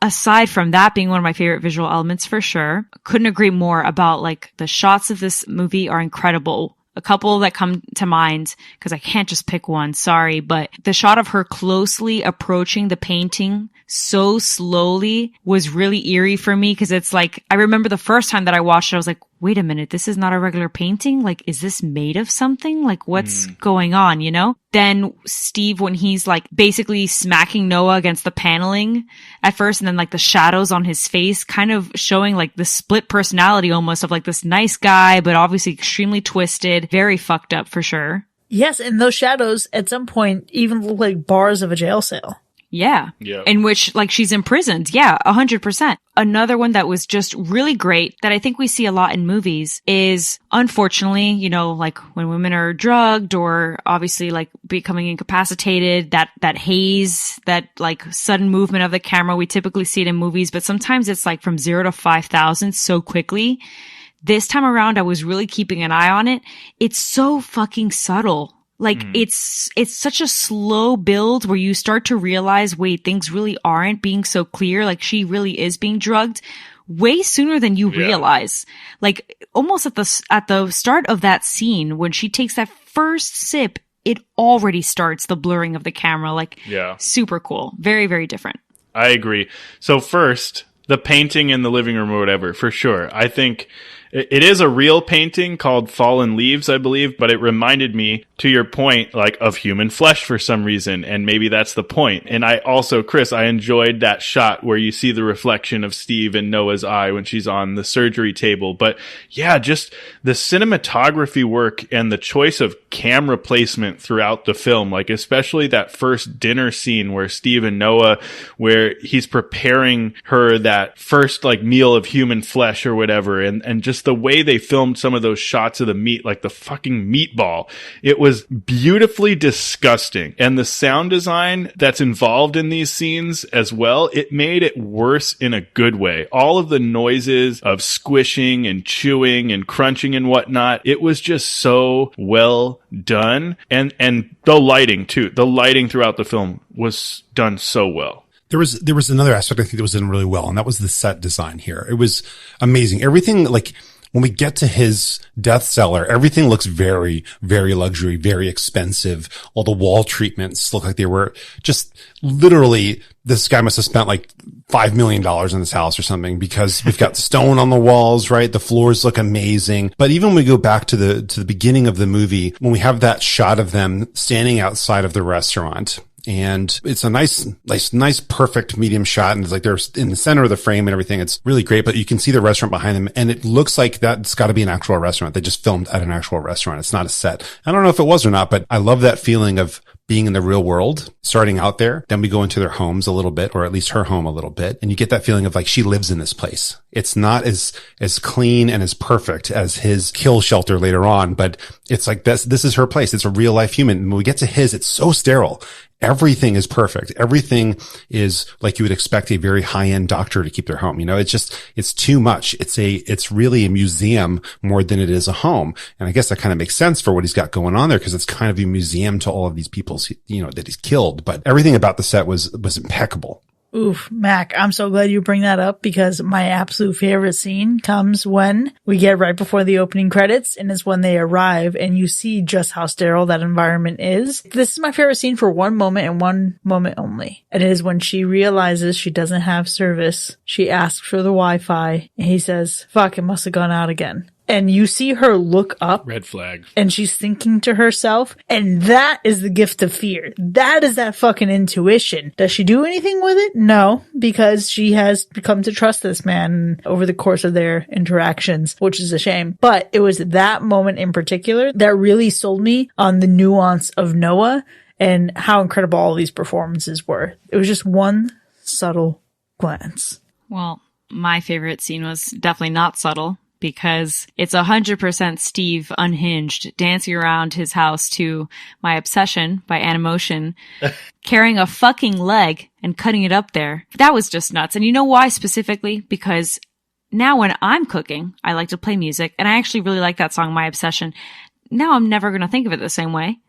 aside from that being one of my favorite visual elements for sure, couldn't agree more about, like, the shots of this movie are incredible. A couple that come to mind, because I can't just pick one, sorry, but the shot of her closely approaching the painting so slowly was really eerie for me, because it's like, I remember the first time that I watched it, I was like, wait a minute, this is not a regular painting. Like, is this made of something? Like, what's going on, you know? Then Steve, when he's like basically smacking Noah against the paneling at first, and then like the shadows on his face kind of showing like the split personality almost of like this nice guy, but obviously extremely twisted, very fucked up for sure. Yes, and those shadows at some point even look like bars of a jail cell. Yeah. In which, like, she's imprisoned. Yeah, 100%. Another one that was just really great that I think we see a lot in movies is, unfortunately, you know, like when women are drugged or obviously like becoming incapacitated, that haze, that like sudden movement of the camera, we typically see it in movies, but sometimes it's like from 0 to 5,000 so quickly. This time around, I was really keeping an eye on it. It's so fucking subtle. Like, it's such a slow build where you start to realize, wait, things really aren't being so clear. Like, she really is being drugged way sooner than you realize. Like, almost at the start of that scene, when she takes that first sip, it already starts the blurring of the camera. Like, super cool. Very, very different. I agree. So first, the painting in the living room or whatever, for sure. I think it is a real painting called Fallen Leaves, I believe, but it reminded me, to your point, like of human flesh for some reason, and maybe that's the point. And I also, Chris, I enjoyed that shot where you see the reflection of Steve in Noah's eye when she's on the surgery table. But yeah, just the cinematography work and the choice of camera placement throughout the film, like especially that first dinner scene where Steve and Noah, where he's preparing her that first like meal of human flesh or whatever, and just the way they filmed some of those shots of the meat, like the fucking meatball, it was beautifully disgusting. And the sound design that's involved in these scenes as well, it made it worse in a good way. All of the noises of squishing and chewing and crunching and whatnot, it was just so well done. And the lighting too, the lighting throughout the film was done so well. There was another aspect I think that was done really well, and that was the set design here. It was amazing. Everything, like, when we get to his death cellar, everything looks very, very luxury, very expensive. All the wall treatments look like they were just literally, this guy must have spent like $5 million in this house or something, because we've got stone on the walls, right? The floors look amazing. But even when we go back to the beginning of the movie, when we have that shot of them standing outside of the restaurant, and it's a nice, perfect medium shot. And it's like they're in the center of the frame and everything. It's really great, but you can see the restaurant behind them. And it looks like that's got to be an actual restaurant. They just filmed at an actual restaurant. It's not a set. I don't know if it was or not, but I love that feeling of being in the real world, starting out there. Then we go into their homes a little bit, or at least her home a little bit. And you get that feeling of like she lives in this place. It's not as clean and as perfect as his kill shelter later on, but it's like this is her place. It's a real life human. And when we get to his, it's so sterile. Everything is perfect. Everything is like you would expect a very high-end doctor to keep their home. You know, it's too much. It's really a museum more than it is a home. And I guess that kind of makes sense for what he's got going on there, because it's kind of a museum to all of these people, you know, that he's killed. But everything about the set was impeccable. Oof, Mac, I'm so glad you bring that up, because my absolute favorite scene comes when we get right before the opening credits, and it's when they arrive and you see just how sterile that environment is. This is my favorite scene for one moment and one moment only. It is when she realizes she doesn't have service. She asks for the Wi-Fi and he says, fuck, it must have gone out again. And you see her look up. Red flag. And she's thinking to herself, and that is the gift of fear. That is that fucking intuition. Does she do anything with it? No, because she has come to trust this man over the course of their interactions, which is a shame. But it was that moment in particular that really sold me on the nuance of Noah and how incredible all these performances were. It was just one subtle glance. Well, my favorite scene was definitely not subtle, because it's 100% Steve unhinged, dancing around his house to My Obsession by Animotion, carrying a fucking leg and cutting it up there. That was just nuts. And you know why specifically? Because now when I'm cooking, I like to play music, and I actually really like that song, My Obsession. Now I'm never going to think of it the same way,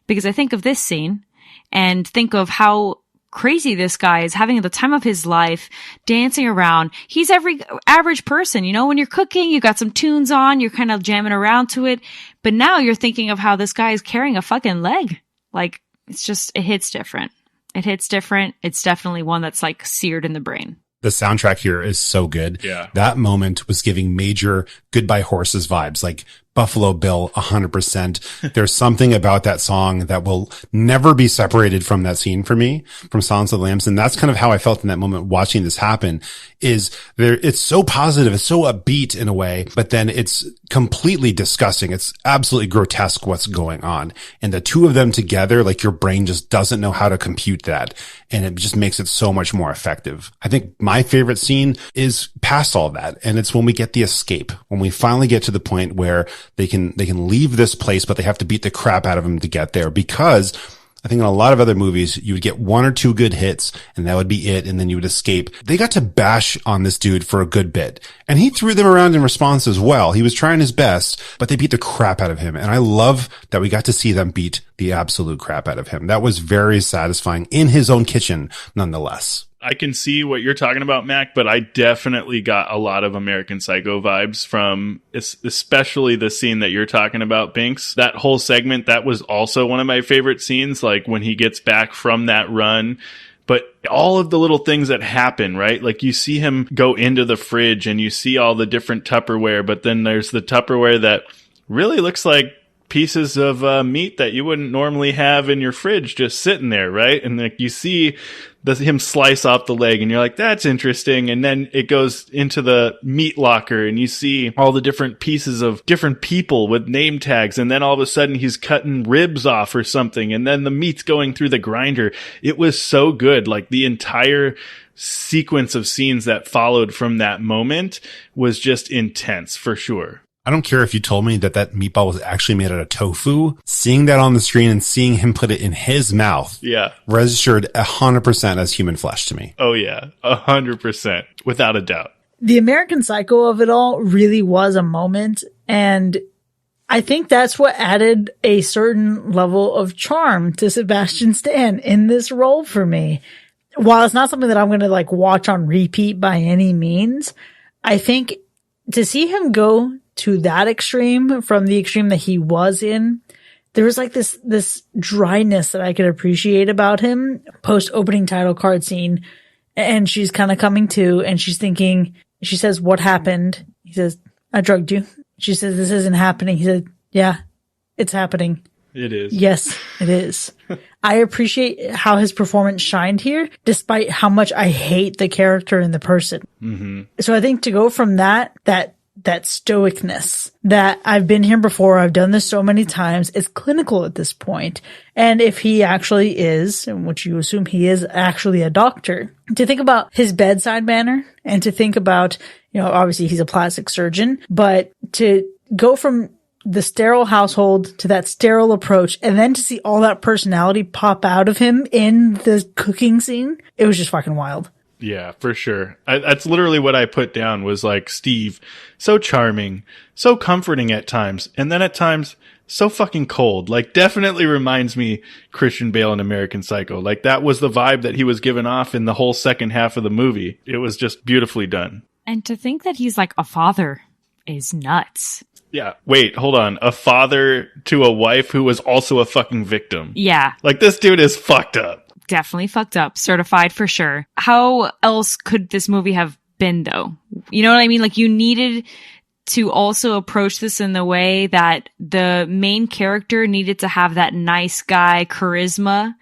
because I think of this scene and think of how crazy this guy is having the time of his life, dancing around. He's every average person, you know, when you're cooking, you got some tunes on, you're kind of jamming around to it. But now you're thinking of how this guy is carrying a fucking leg. Like, it's just, it hits different. It hits different. It's definitely one that's like seared in the brain. The soundtrack here is so good. Yeah. That moment was giving major Goodbye Horses vibes, like Buffalo Bill, 100%. There's something about that song that will never be separated from that scene for me, from Silence of the Lambs. And that's kind of how I felt in that moment watching this happen. Is there, it's so positive, it's so upbeat in a way, but then it's completely disgusting. It's absolutely grotesque what's going on. And the two of them together, like your brain just doesn't know how to compute that. And it just makes it so much more effective. I think my favorite scene is past all that. And it's when we get the escape, when we finally get to the point where they can leave this place, but they have to beat the crap out of him to get there, because I think in a lot of other movies, you would get one or two good hits and that would be it. And then you would escape. They got to bash on this dude for a good bit, and he threw them around in response as well. He was trying his best, but they beat the crap out of him. And I love that we got to see them beat the absolute crap out of him. That was very satisfying in his own kitchen, nonetheless. I can see what you're talking about, Mac, but I definitely got a lot of American Psycho vibes from especially the scene that you're talking about, Binks. That whole segment, that was also one of my favorite scenes, like when he gets back from that run. But all of the little things that happen, right? Like you see him go into the fridge and you see all the different Tupperware, but then there's the Tupperware that really looks like pieces of meat that you wouldn't normally have in your fridge just sitting there, right? And like you see him slice off the leg and you're like, that's interesting. And then it goes into the meat locker and you see all the different pieces of different people with name tags. And then all of a sudden he's cutting ribs off or something. And then the meat's going through the grinder. It was so good. Like the entire sequence of scenes that followed from that moment was just intense for sure. I don't care if you told me that meatball was actually made out of tofu. Seeing that on the screen and seeing him put it in his mouth, registered 100% as human flesh to me. Oh yeah, 100%, without a doubt. The American Psycho of it all really was a moment, and I think that's what added a certain level of charm to Sebastian Stan in this role for me. While it's not something that I'm going to like watch on repeat by any means, I think to see him go to that extreme from the extreme that he was in, there was like this dryness that I could appreciate about him post opening title card scene. And she's kind of coming to and she's thinking, she says, what happened? He says, I drugged you. She says, this isn't happening. He said, yeah, it's happening. It is. Yes, it is. I appreciate how his performance shined here, despite how much I hate the character and the person. Mm-hmm. So I think to go from that stoicness that I've been here before, I've done this so many times, is clinical at this point. And if he actually is, which you assume he is actually a doctor, to think about his bedside manner and to think about, obviously he's a plastic surgeon, but to go from the sterile household to that sterile approach and then to see all that personality pop out of him in the cooking scene, it was just fucking wild. Yeah, for sure. That's literally what I put down was like, Steve, so charming, so comforting at times, and then at times so fucking cold. Like definitely reminds me Christian Bale in American Psycho. Like that was the vibe that he was giving off in the whole second half of the movie. It was just beautifully done. And to think that he's like a father is nuts. Yeah. Wait, hold on. A father to a wife who was also a fucking victim. Yeah. Like this dude is fucked up. Definitely fucked up. Certified for sure. How else could this movie have been though? You know what I mean? Like you needed to also approach this in the way that the main character needed to have that nice guy charisma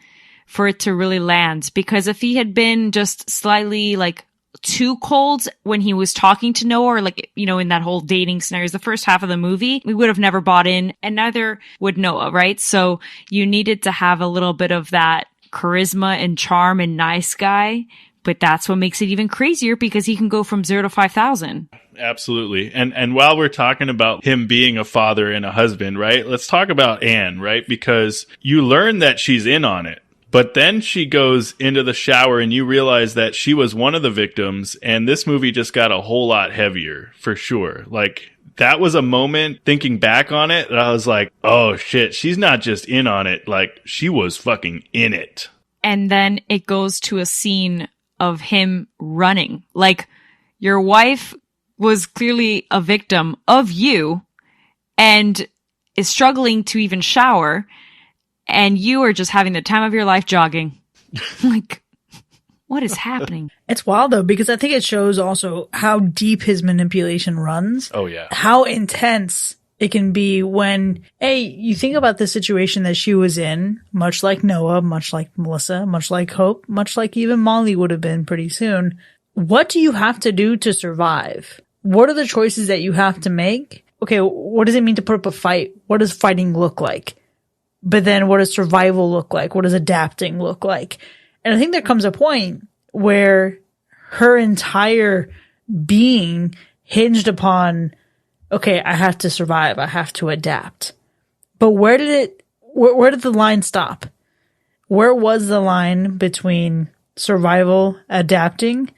for it to really land. Because if he had been just slightly like too cold when he was talking to Noah, or like, in that whole dating scenario, the first half of the movie, we would have never bought in, and neither would Noah, right? So you needed to have a little bit of that charisma and charm and nice guy, but that's what makes it even crazier because he can go from 0 to 5,000. Absolutely. And while we're talking about him being a father and a husband, right? Let's talk about Anne, right? Because you learn that she's in on it. But then she goes into the shower and you realize that she was one of the victims, and this movie just got a whole lot heavier for sure. Like that was a moment thinking back on it that I was like, oh shit, she's not just in on it. Like she was fucking in it. And then it goes to a scene of him running. Like your wife was clearly a victim of you and is struggling to even shower. And you are just having the time of your life jogging. Like, What is happening? It's wild though, because I think it shows also how deep his manipulation runs. Oh, yeah. How intense it can be when, hey, you think about the situation that she was in, much like Noah, much like Melissa, much like Hope, much like even Molly would have been pretty soon. What do you have to do to survive? What are the choices that you have to make? Okay, what does it mean to put up a fight? What does fighting look like? But then what does survival look like? What does adapting look like? And I think there comes a point where her entire being hinged upon, okay, I have to survive. I have to adapt. But where did the line stop? Where was the line between survival, adapting,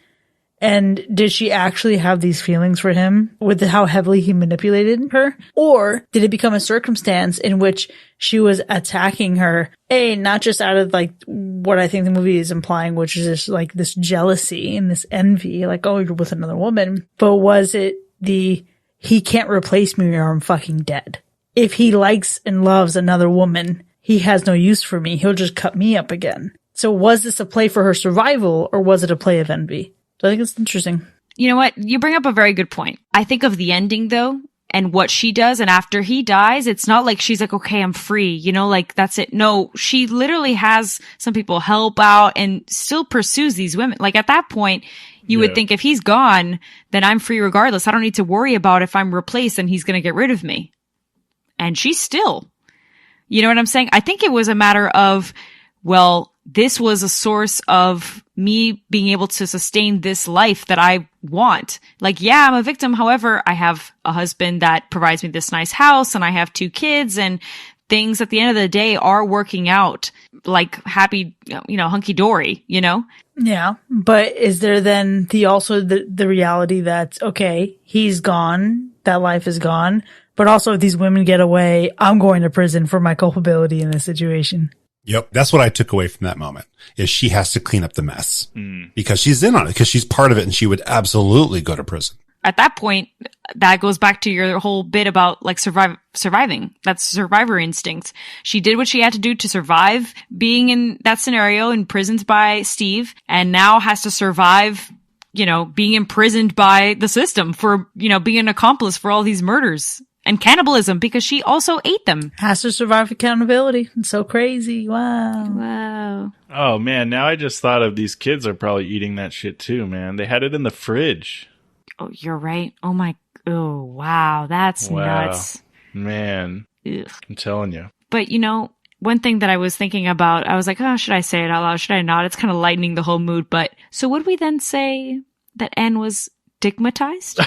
and did she actually have these feelings for him with how heavily he manipulated her? Or did it become a circumstance in which she was attacking her, not just out of like what I think the movie is implying, which is just like this jealousy and this envy, like, oh, you're with another woman. But was it he can't replace me or I'm fucking dead? If he likes and loves another woman, he has no use for me. He'll just cut me up again. So was this a play for her survival or was it a play of envy? So I think it's interesting. You know what? You bring up a very good point. I think of the ending though, and what she does. And after he dies, it's not like she's like, okay, I'm free. You know, like that's it. No, she literally has some people help out and still pursues these women. Like at that point, you would think if he's gone, then I'm free regardless. I don't need to worry about if I'm replaced and he's going to get rid of me. And she's still, you know what I'm saying? I think it was a matter of, well, this was a source of me being able to sustain this life that I want. Like, yeah, I'm a victim. However, I have a husband that provides me this nice house and I have 2 kids and things at the end of the day are working out like happy, hunky dory, you know? Yeah. But is there then the reality that, okay, he's gone, that life is gone, but also if these women get away, I'm going to prison for my culpability in this situation. Yep. That's what I took away from that moment is she has to clean up the mess because she's in on it, because she's part of it and she would absolutely go to prison. At that point, that goes back to your whole bit about like surviving. That's survivor instinct. She did what she had to do to survive being in that scenario, imprisoned by Steve, and now has to survive, being imprisoned by the system for, being an accomplice for all these murders. And cannibalism, because she also ate them. Has to survive accountability. It's so crazy. Wow. Oh, man. Now I just thought of these kids are probably eating that shit too, man. They had it in the fridge. Oh, you're right. Oh, wow. That's nuts. Man. Ugh. I'm telling you. But, one thing that I was thinking about, I was like, oh, should I say it out loud? Should I not? It's kind of lightening the whole mood. But so would we then say that Anne was stigmatized?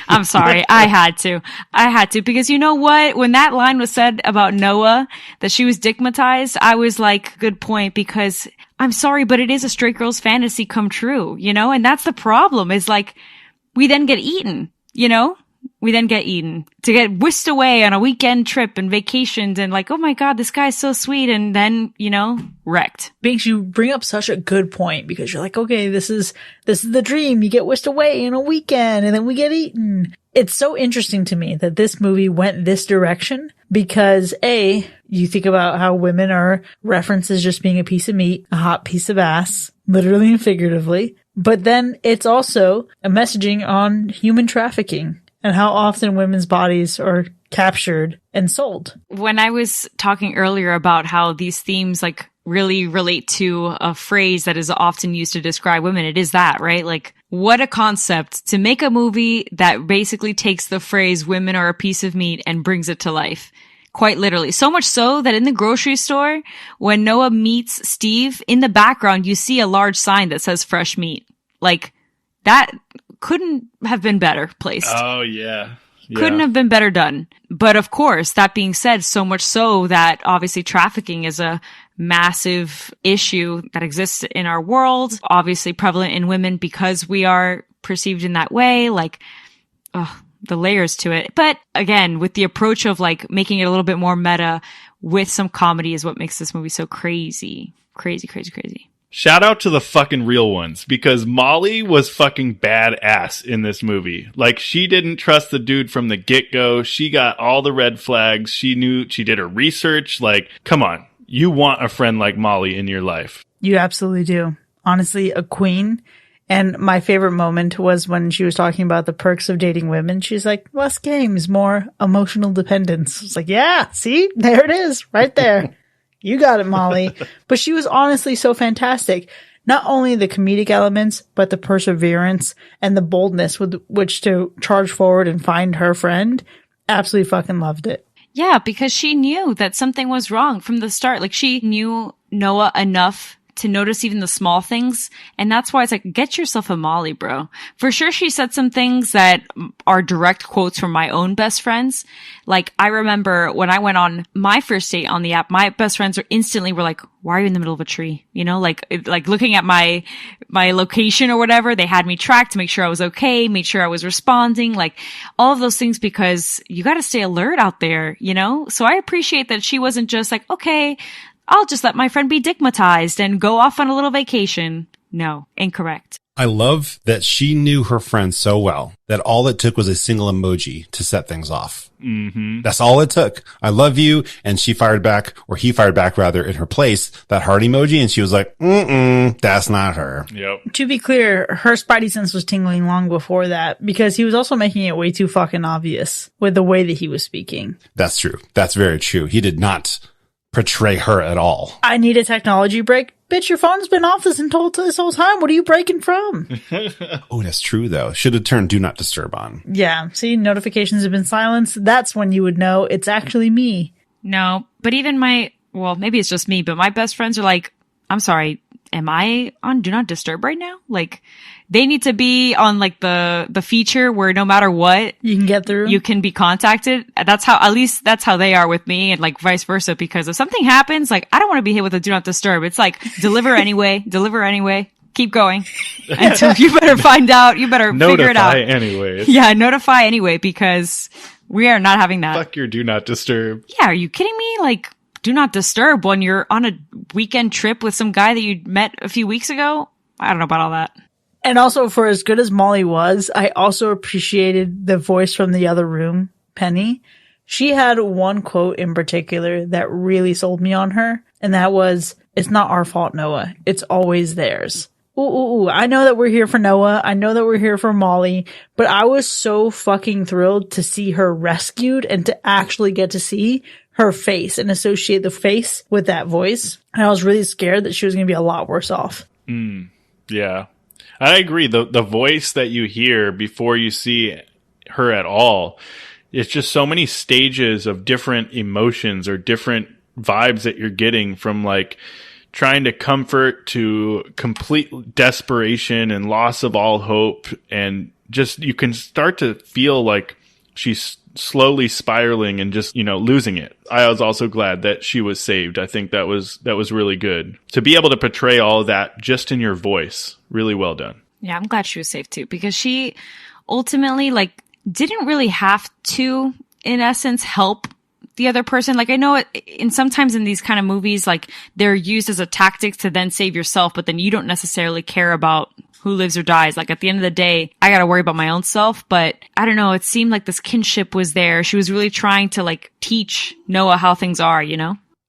I'm sorry. I had to because you know what? When that line was said about Noah, that she was stigmatized, I was like, good point, because I'm sorry, but it is a straight girl's fantasy come true, and that's the problem is like, we then get eaten, we then get eaten to get whisked away on a weekend trip and vacations and like, oh my God, this guy's so sweet. And then, wrecked. Binks, you bring up such a good point because you're like, okay, this is the dream. You get whisked away in a weekend and then we get eaten. It's so interesting to me that this movie went this direction because you think about how women are referenced as just being a piece of meat, a hot piece of ass, literally and figuratively. But then it's also a messaging on human trafficking and how often women's bodies are captured and sold. When I was talking earlier about how these themes like really relate to a phrase that is often used to describe women, it is that, right? Like, what a concept to make a movie that basically takes the phrase women are a piece of meat and brings it to life. Quite literally. So much so that in the grocery store, when Noah meets Steve, in the background, you see a large sign that says fresh meat. Like, that couldn't have been better placed. Oh, yeah. Couldn't have been better done. But of course, that being said, so much so that obviously trafficking is a massive issue that exists in our world, obviously prevalent in women because we are perceived in that way, like, the layers to it. But again, with the approach of like making it a little bit more meta with some comedy is what makes this movie so crazy. Crazy, crazy, crazy. Shout out to the fucking real ones, because Molly was fucking badass in this movie. Like, she didn't trust the dude from the get-go. She got all the red flags. She did her research. Like, come on. You want a friend like Molly in your life. You absolutely do. honestly a queen. And my favorite moment was when she was talking about the perks of dating women. She's like, less games, more emotional dependence. It's like, yeah, see, there it is right there. You got it, Molly. But she was honestly so fantastic. Not only the comedic elements, but the perseverance and the boldness with which to charge forward and find her friend. Absolutely fucking loved it. Yeah, because she knew that something was wrong from the start. Like, she knew Noah enough to notice even the small things. And that's why it's like, get yourself a Molly, bro. For sure, she said some things that are direct quotes from my own best friends. Like, I remember when I went on my first date on the app, my best friends were like, why are you in the middle of a tree? You know, like looking at my location or whatever. They had me tracked to make sure I was okay, made sure I was responding, like all of those things, because you got to stay alert out there, you know? So I appreciate that she wasn't just like, okay, I'll just let my friend be digmatized and go off on a little vacation. No, incorrect. I love that she knew her friend so well that all it took was a single emoji to set things off. Mm-hmm. That's all it took. I love you. And she fired back, or he fired back rather, in her place, that heart emoji. And she was like, that's not her. Yep. To be clear, her spidey sense was tingling long before that, because he was also making it way too fucking obvious with the way that he was speaking. That's true. That's very true. He did not portray her at all. I need a technology break. Bitch, your phone's been off this whole time. What are you breaking from? Oh, that's true, though. Should have turned Do Not Disturb on. Yeah. See, notifications have been silenced. That's when you would know it's actually me. No, but even maybe it's just me, but my best friends are like, I'm sorry, am I on Do Not Disturb right now? Like, they need to be on like the feature where no matter what, you can get through. You can be contacted. At least that's how they are with me, and like vice versa, because if something happens, like I don't want to be hit with a Do Not Disturb. It's like, deliver anyway, keep going. Until you better find out, you better figure it out. Notify anyways. Yeah, notify anyway, because we are not having that. Fuck your Do Not Disturb. Yeah, are you kidding me? Like, Do Not Disturb when you're on a weekend trip with some guy that you met a few weeks ago? I don't know about all that. And also, for as good as Molly was, I also appreciated the voice from the other room, Penny. She had one quote in particular that really sold me on her, and that was, "It's not our fault, Noah. It's always theirs." Ooh, I know that we're here for Noah. I know that we're here for Molly, but I was so fucking thrilled to see her rescued and to actually get to see her face and associate the face with that voice. And I was really scared that she was going to be a lot worse off. Yeah. I agree. The voice that you hear before you see her at all, it's just so many stages of different emotions or different vibes that you're getting, from like trying to comfort to complete desperation and loss of all hope. And just, you can start to feel like she's slowly spiraling and just, losing it. I was also glad that she was saved. I think that was really good to be able to portray all of that just in your voice. Really well done. Yeah, I'm glad she was saved too, because she ultimately didn't really have to, in essence, help the other person. Like, I know sometimes in these kind of movies, like, they're used as a tactic to then save yourself, but then you don't necessarily care about who lives or dies. Like, at the end of the day, I gotta worry about my own self. But I don't know, it seemed like this kinship was there. She was really trying to teach Noah how things are,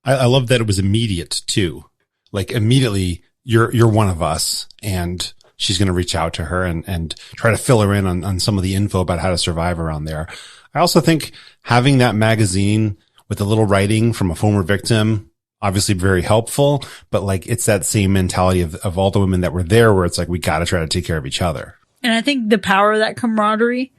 I love that it was immediate too. Like, immediately you're one of us, and she's going to reach out to her and try to fill her in on some of the info about how to survive around there. I also think having that magazine with a little writing from a former victim, obviously very helpful, but it's that same mentality of all the women that were there, where it's like, we got to try to take care of each other. And I think the power of that camaraderie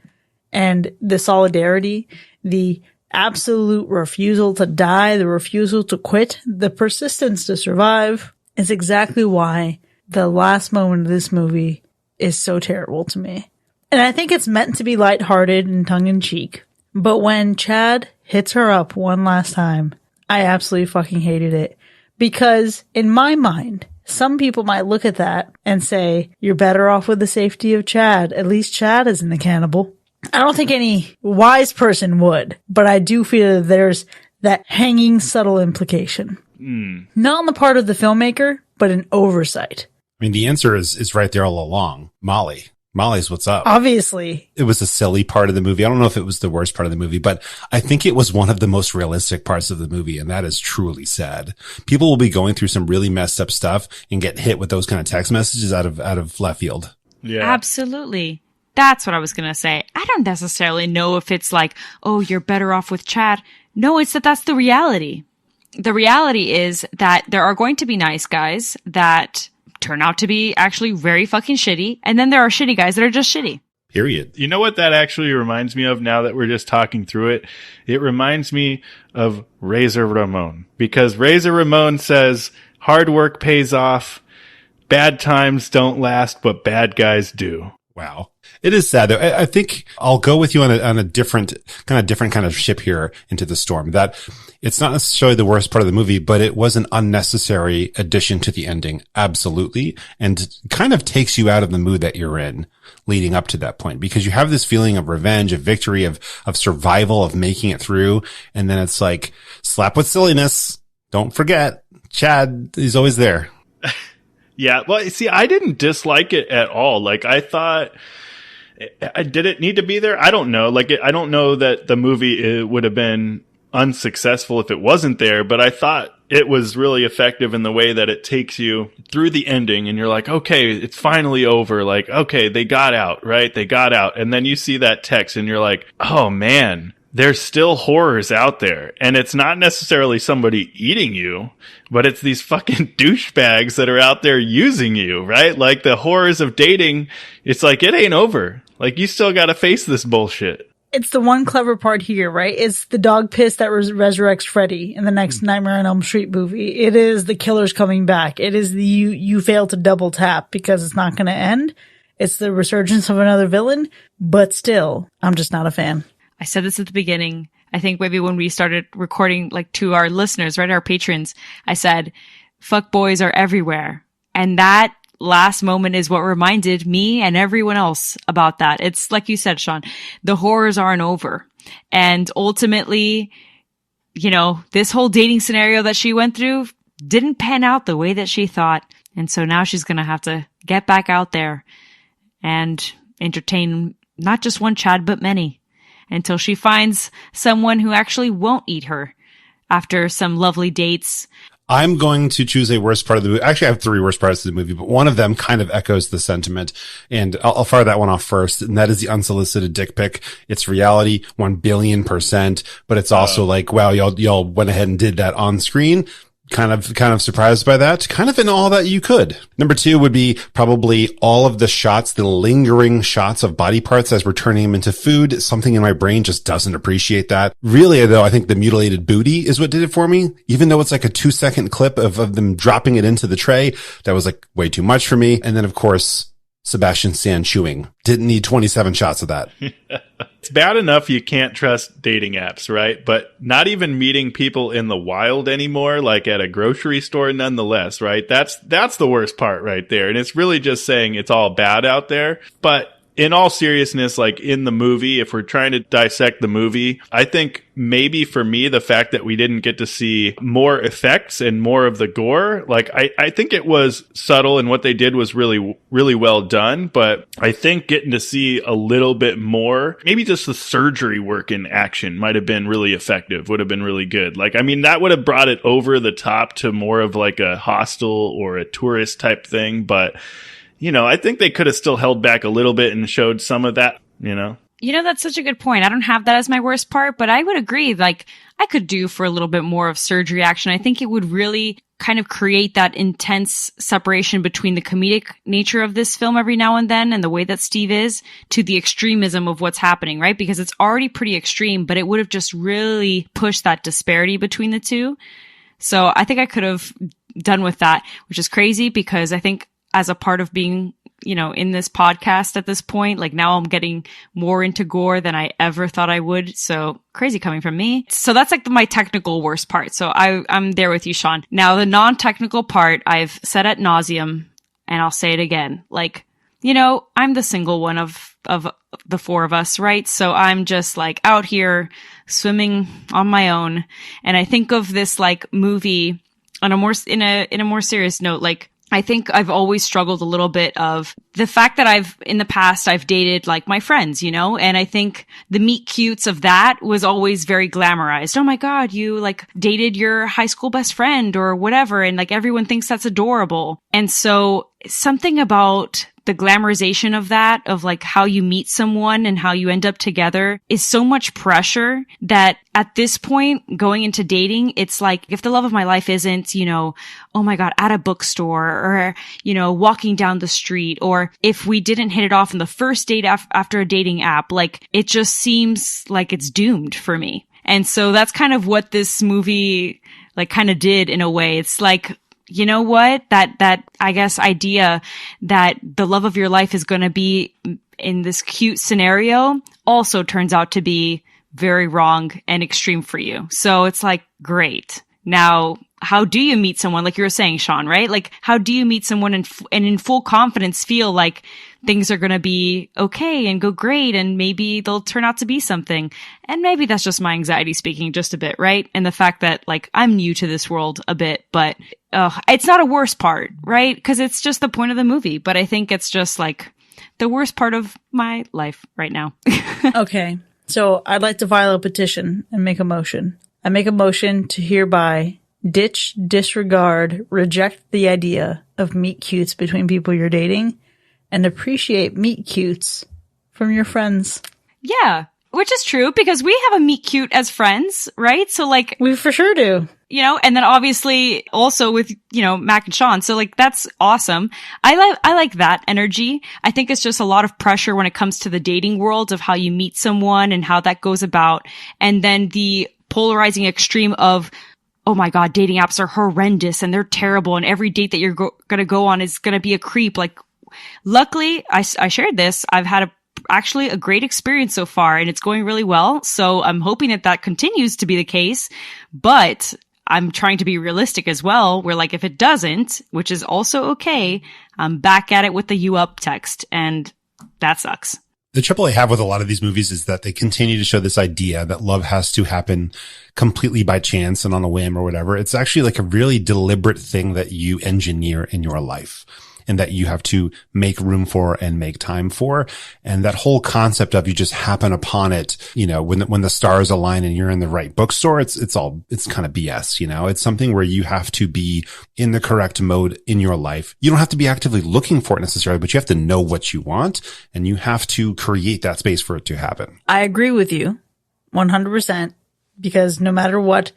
and the solidarity, the absolute refusal to die, the refusal to quit, the persistence to survive is exactly why the last moment of this movie is so terrible to me. And I think it's meant to be lighthearted and tongue-in-cheek. But when Chad hits her up one last time, I absolutely fucking hated it. Because in my mind, some people might look at that and say, you're better off with the safety of Chad. At least Chad isn't a cannibal. I don't think any wise person would, but I do feel that there's that hanging subtle implication. Not on the part of the filmmaker, but an oversight. I mean, the answer is right there all along. Molly. Molly's what's up. Obviously. It was a silly part of the movie. I don't know if it was the worst part of the movie, but I think it was one of the most realistic parts of the movie. And that is truly sad. People will be going through some really messed up stuff and get hit with those kind of text messages out of left field. Yeah. Absolutely. That's what I was going to say. I don't necessarily know if it's like, oh, you're better off with Chad. No, it's that's the reality. The reality is that there are going to be nice guys that turn out to be actually very fucking shitty. And then there are shitty guys that are just shitty. Period. You know what that actually reminds me of now that we're just talking through it? It reminds me of Razor Ramon. Because Razor Ramon says, hard work pays off, bad times don't last, but bad guys do. Wow. It is sad though. I think I'll go with you on a different kind of ship here into the storm. That it's not necessarily the worst part of the movie, but it was an unnecessary addition to the ending. Absolutely. And kind of takes you out of the mood that you're in leading up to that point, because you have this feeling of revenge, of victory, of survival, of making it through. And then it's like slap with silliness. Don't forget, Chad is always there. Yeah. Well, see, I didn't dislike it at all. Like, I thought, did it need to be there? I don't know. Like, I don't know that the movie would have been unsuccessful if it wasn't there, but I thought it was really effective in the way that it takes you through the ending and you're like, okay, it's finally over. Like, okay, they got out, right? They got out. And then you see that text and you're like, oh man, there's still horrors out there. And it's not necessarily somebody eating you, but it's these fucking douchebags that are out there using you, right? Like the horrors of dating. It's like, it ain't over. Like, you still got to face this bullshit. It's the one clever part here, right? It's the dog piss that resurrects Freddy in the next Nightmare on Elm Street movie. It is the killer's coming back. It is the you fail to double tap because it's not going to end. It's the resurgence of another villain, but still, I'm just not a fan. I said this at the beginning. I think maybe when we started recording, like, to our listeners, right, our patrons, I said, fuck boys are everywhere. And that last moment is what reminded me and everyone else about that. It's like you said, Sean, the horrors aren't over. And ultimately, you know, this whole dating scenario that she went through didn't pan out the way that she thought. And so now she's going to have to get back out there and entertain not just one Chad, but many, until she finds someone who actually won't eat her after some lovely dates. I'm going to choose a worst part of the movie. Actually, I have three worst parts of the movie, but one of them kind of echoes the sentiment. And I'll fire that one off first. And that is the unsolicited dick pic. It's reality 1,000,000,000%, but it's also like, wow, y'all went ahead and did that on screen. Kind of surprised by that. Kind of in all that you could. Number two would be probably all of the shots, the lingering shots of body parts as we're turning them into food. Something in my brain just doesn't appreciate that. Really, though, I think the mutilated booty is what did it for me. Even though it's like a 2-second clip of them dropping it into the tray, that was like way too much for me. And then, of course, Sebastian Stan chewing. Didn't need 27 shots of that. It's bad enough you can't trust dating apps, right? But not even meeting people in the wild anymore, like at a grocery store, nonetheless, right? That's the worst part right there. And it's really just saying it's all bad out there. But in all seriousness, like in the movie, if we're trying to dissect the movie, I think maybe for me, the fact that we didn't get to see more effects and more of the gore, like I think it was subtle and what they did was really, really well done. But I think getting to see a little bit more, maybe just the surgery work in action might have been really effective, would have been really good. Like, I mean, that would have brought it over the top to more of like a Hostel or a Tourist type thing. But you know, I think they could have still held back a little bit and showed some of that, you know? You know, that's such a good point. I don't have that as my worst part, but I would agree. Like, I could do for a little bit more of surgery action. I think it would really kind of create that intense separation between the comedic nature of this film every now and then and the way that Steve is to the extremism of what's happening, right? Because it's already pretty extreme, but it would have just really pushed that disparity between the two. So I think I could have done with that, which is crazy because I think as a part of being, you know, in this podcast at this point, like now I'm getting more into gore than I ever thought I would. So crazy coming from me. So that's like my technical worst part. So I'm there with you, Sean. Now the non-technical part I've said ad nauseum and I'll say it again. Like, you know, I'm the single one of the four of us, right? So I'm just like out here swimming on my own. And I think of this like movie on a more, in a more serious note, like, I think I've always struggled a little bit of the fact that in the past, I've dated like my friends, and I think the meet cutes of that was always very glamorized. Oh my God, you like dated your high school best friend or whatever. And like everyone thinks that's adorable. And so something about the glamorization of that, of like how you meet someone and how you end up together is so much pressure that at this point going into dating, it's like if the love of my life isn't, oh my God, at a bookstore or, walking down the street, or if we didn't hit it off in the first date after a dating app, like it just seems like it's doomed for me. And so that's kind of what this movie like kind of did in a way. It's like, you know what? That I guess idea that the love of your life is going to be in this cute scenario also turns out to be very wrong and extreme for you. So it's like, great. Now, how do you meet someone? Like you were saying, Sean, right? Like, how do you meet someone and in full confidence feel like things are going to be okay and go great and maybe they'll turn out to be something? And maybe that's just my anxiety speaking just a bit, right? And the fact that like I'm new to this world a bit, but it's not a worse part, right? Because it's just the point of the movie. But I think it's just like the worst part of my life right now. Okay. So I'd like to file a petition and make a motion. I make a motion to hereby ditch, disregard, reject the idea of meet cutes between people you're dating and appreciate meet cutes from your friends. Yeah, which is true because we have a meet cute as friends, right? So like we for sure do. And then obviously also with, Mac and Sean. So like, that's awesome. I like that energy. I think it's just a lot of pressure when it comes to the dating world of how you meet someone and how that goes about. And then the polarizing extreme of, oh my God, dating apps are horrendous and they're terrible. And every date that you're going to go on is going to be a creep. Like, luckily I shared this. I've had actually a great experience so far and it's going really well. So I'm hoping that continues to be the case, but I'm trying to be realistic as well, where like if it doesn't, which is also okay, I'm back at it with the you up text and that sucks. The trouble I have with a lot of these movies is that they continue to show this idea that love has to happen completely by chance and on a whim or whatever. It's actually like a really deliberate thing that you engineer in your life and that you have to make room for and make time for. And that whole concept of you just happen upon it, when the stars align and you're in the right bookstore, it's kind of BS, it's something where you have to be in the correct mode in your life. You don't have to be actively looking for it necessarily, but you have to know what you want and you have to create that space for it to happen. I agree with you 100% because no matter what,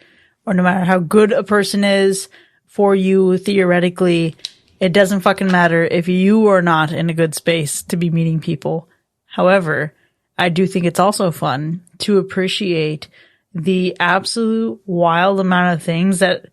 or no matter how good a person is for you theoretically, it doesn't fucking matter if you are not in a good space to be meeting people. However, I do think it's also fun to appreciate the absolute wild amount of things that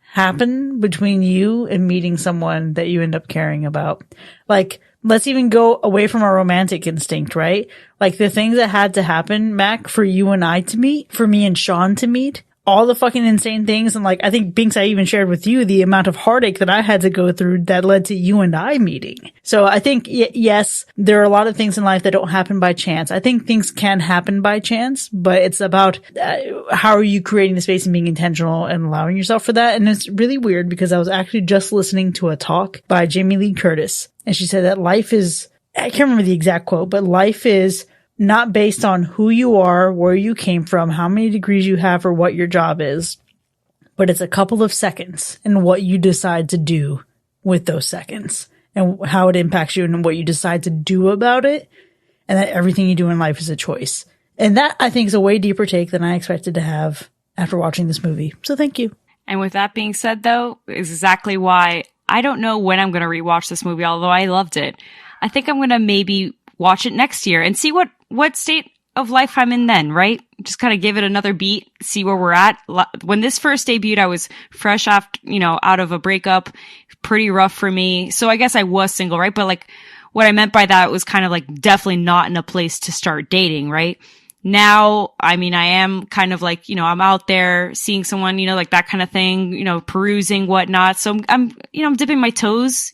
happen between you and meeting someone that you end up caring about. Like, let's even go away from our romantic instinct, right? Like the things that had to happen, Mac, for you and I to meet, for me and Sean to meet, all the fucking insane things. And like, I think Binks, I even shared with you the amount of heartache that I had to go through that led to you and I meeting. So I think, yes, there are a lot of things in life that don't happen by chance. I think things can happen by chance, but it's about how are you creating the space and being intentional and allowing yourself for that. And it's really weird because I was actually just listening to a talk by Jamie Lee Curtis. And she said that life is, I can't remember the exact quote, but life is not based on who you are, where you came from, how many degrees you have, or what your job is, but it's a couple of seconds and what you decide to do with those seconds and how it impacts you and what you decide to do about it. And that everything you do in life is a choice. And that I think is a way deeper take than I expected to have after watching this movie. So thank you. And with that being said, though, is exactly why I don't know when I'm going to rewatch this movie, although I loved it. I think I'm going to maybe watch it next year and see what state of life I'm in then, right? Just kind of give it another beat, see where we're at. When this first debuted, I was fresh after, out of a breakup, pretty rough for me. So I guess I was single, right? But like what I meant by that was kind of like definitely not in a place to start dating, right? Now, I mean, I am kind of like, I'm out there seeing someone, like that kind of thing, perusing whatnot. So I'm dipping my toes,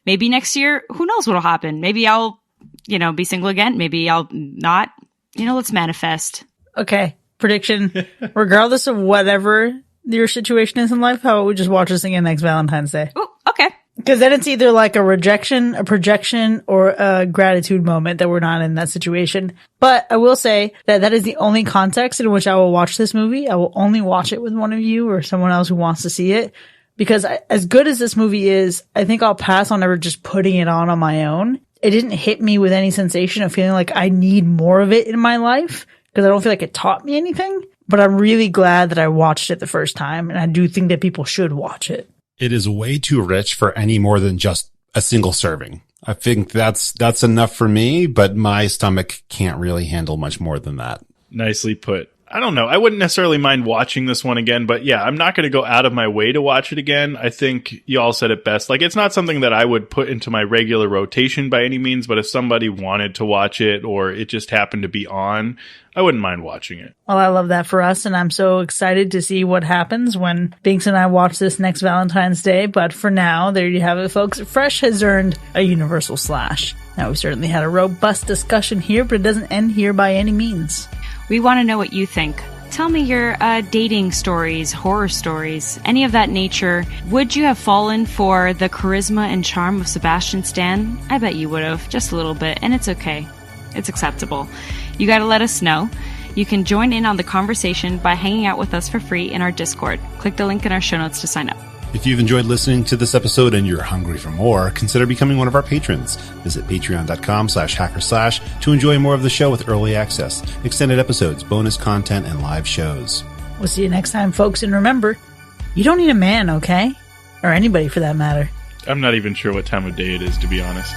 maybe next year, who knows what'll happen? Maybe I'll, be single again. Maybe I'll not, let's manifest. Okay. Prediction. Regardless of whatever your situation is in life, how about we just watch this again next Valentine's Day? Oh, okay. Because then it's either like a rejection, a projection, or a gratitude moment that we're not in that situation. But I will say that that is the only context in which I will watch this movie. I will only watch it with one of you or someone else who wants to see it. Because as good as this movie is, I think I'll pass on ever just putting it on my own. It didn't hit me with any sensation of feeling like I need more of it in my life because I don't feel like it taught me anything. But I'm really glad that I watched it the first time. And I do think that people should watch it. It is way too rich for any more than just a single serving. I think that's enough for me, but my stomach can't really handle much more than that. Nicely put. I don't know. I wouldn't necessarily mind watching this one again, but yeah, I'm not going to go out of my way to watch it again. I think you all said it best. Like, it's not something that I would put into my regular rotation by any means, but if somebody wanted to watch it or it just happened to be on, I wouldn't mind watching it. Well, I love that for us, and I'm so excited to see what happens when Binks and I watch this next Valentine's Day. But for now, there you have it, folks. Fresh has earned a universal slash. Now, we certainly had a robust discussion here, but it doesn't end here by any means. We want to know what you think. Tell me your dating stories, horror stories, any of that nature. Would you have fallen for the charisma and charm of Sebastian Stan? I bet you would have, just a little bit, and it's okay. It's acceptable. You got to let us know. You can join in on the conversation by hanging out with us for free in our Discord. Click the link in our show notes to sign up. If you've enjoyed listening to this episode and you're hungry for more, consider becoming one of our patrons. Visit patreon.com/hacker/ to enjoy more of the show with early access, extended episodes, bonus content, and live shows. We'll see you next time, folks. And remember, you don't need a man, okay? Or anybody for that matter. I'm not even sure what time of day it is, to be honest.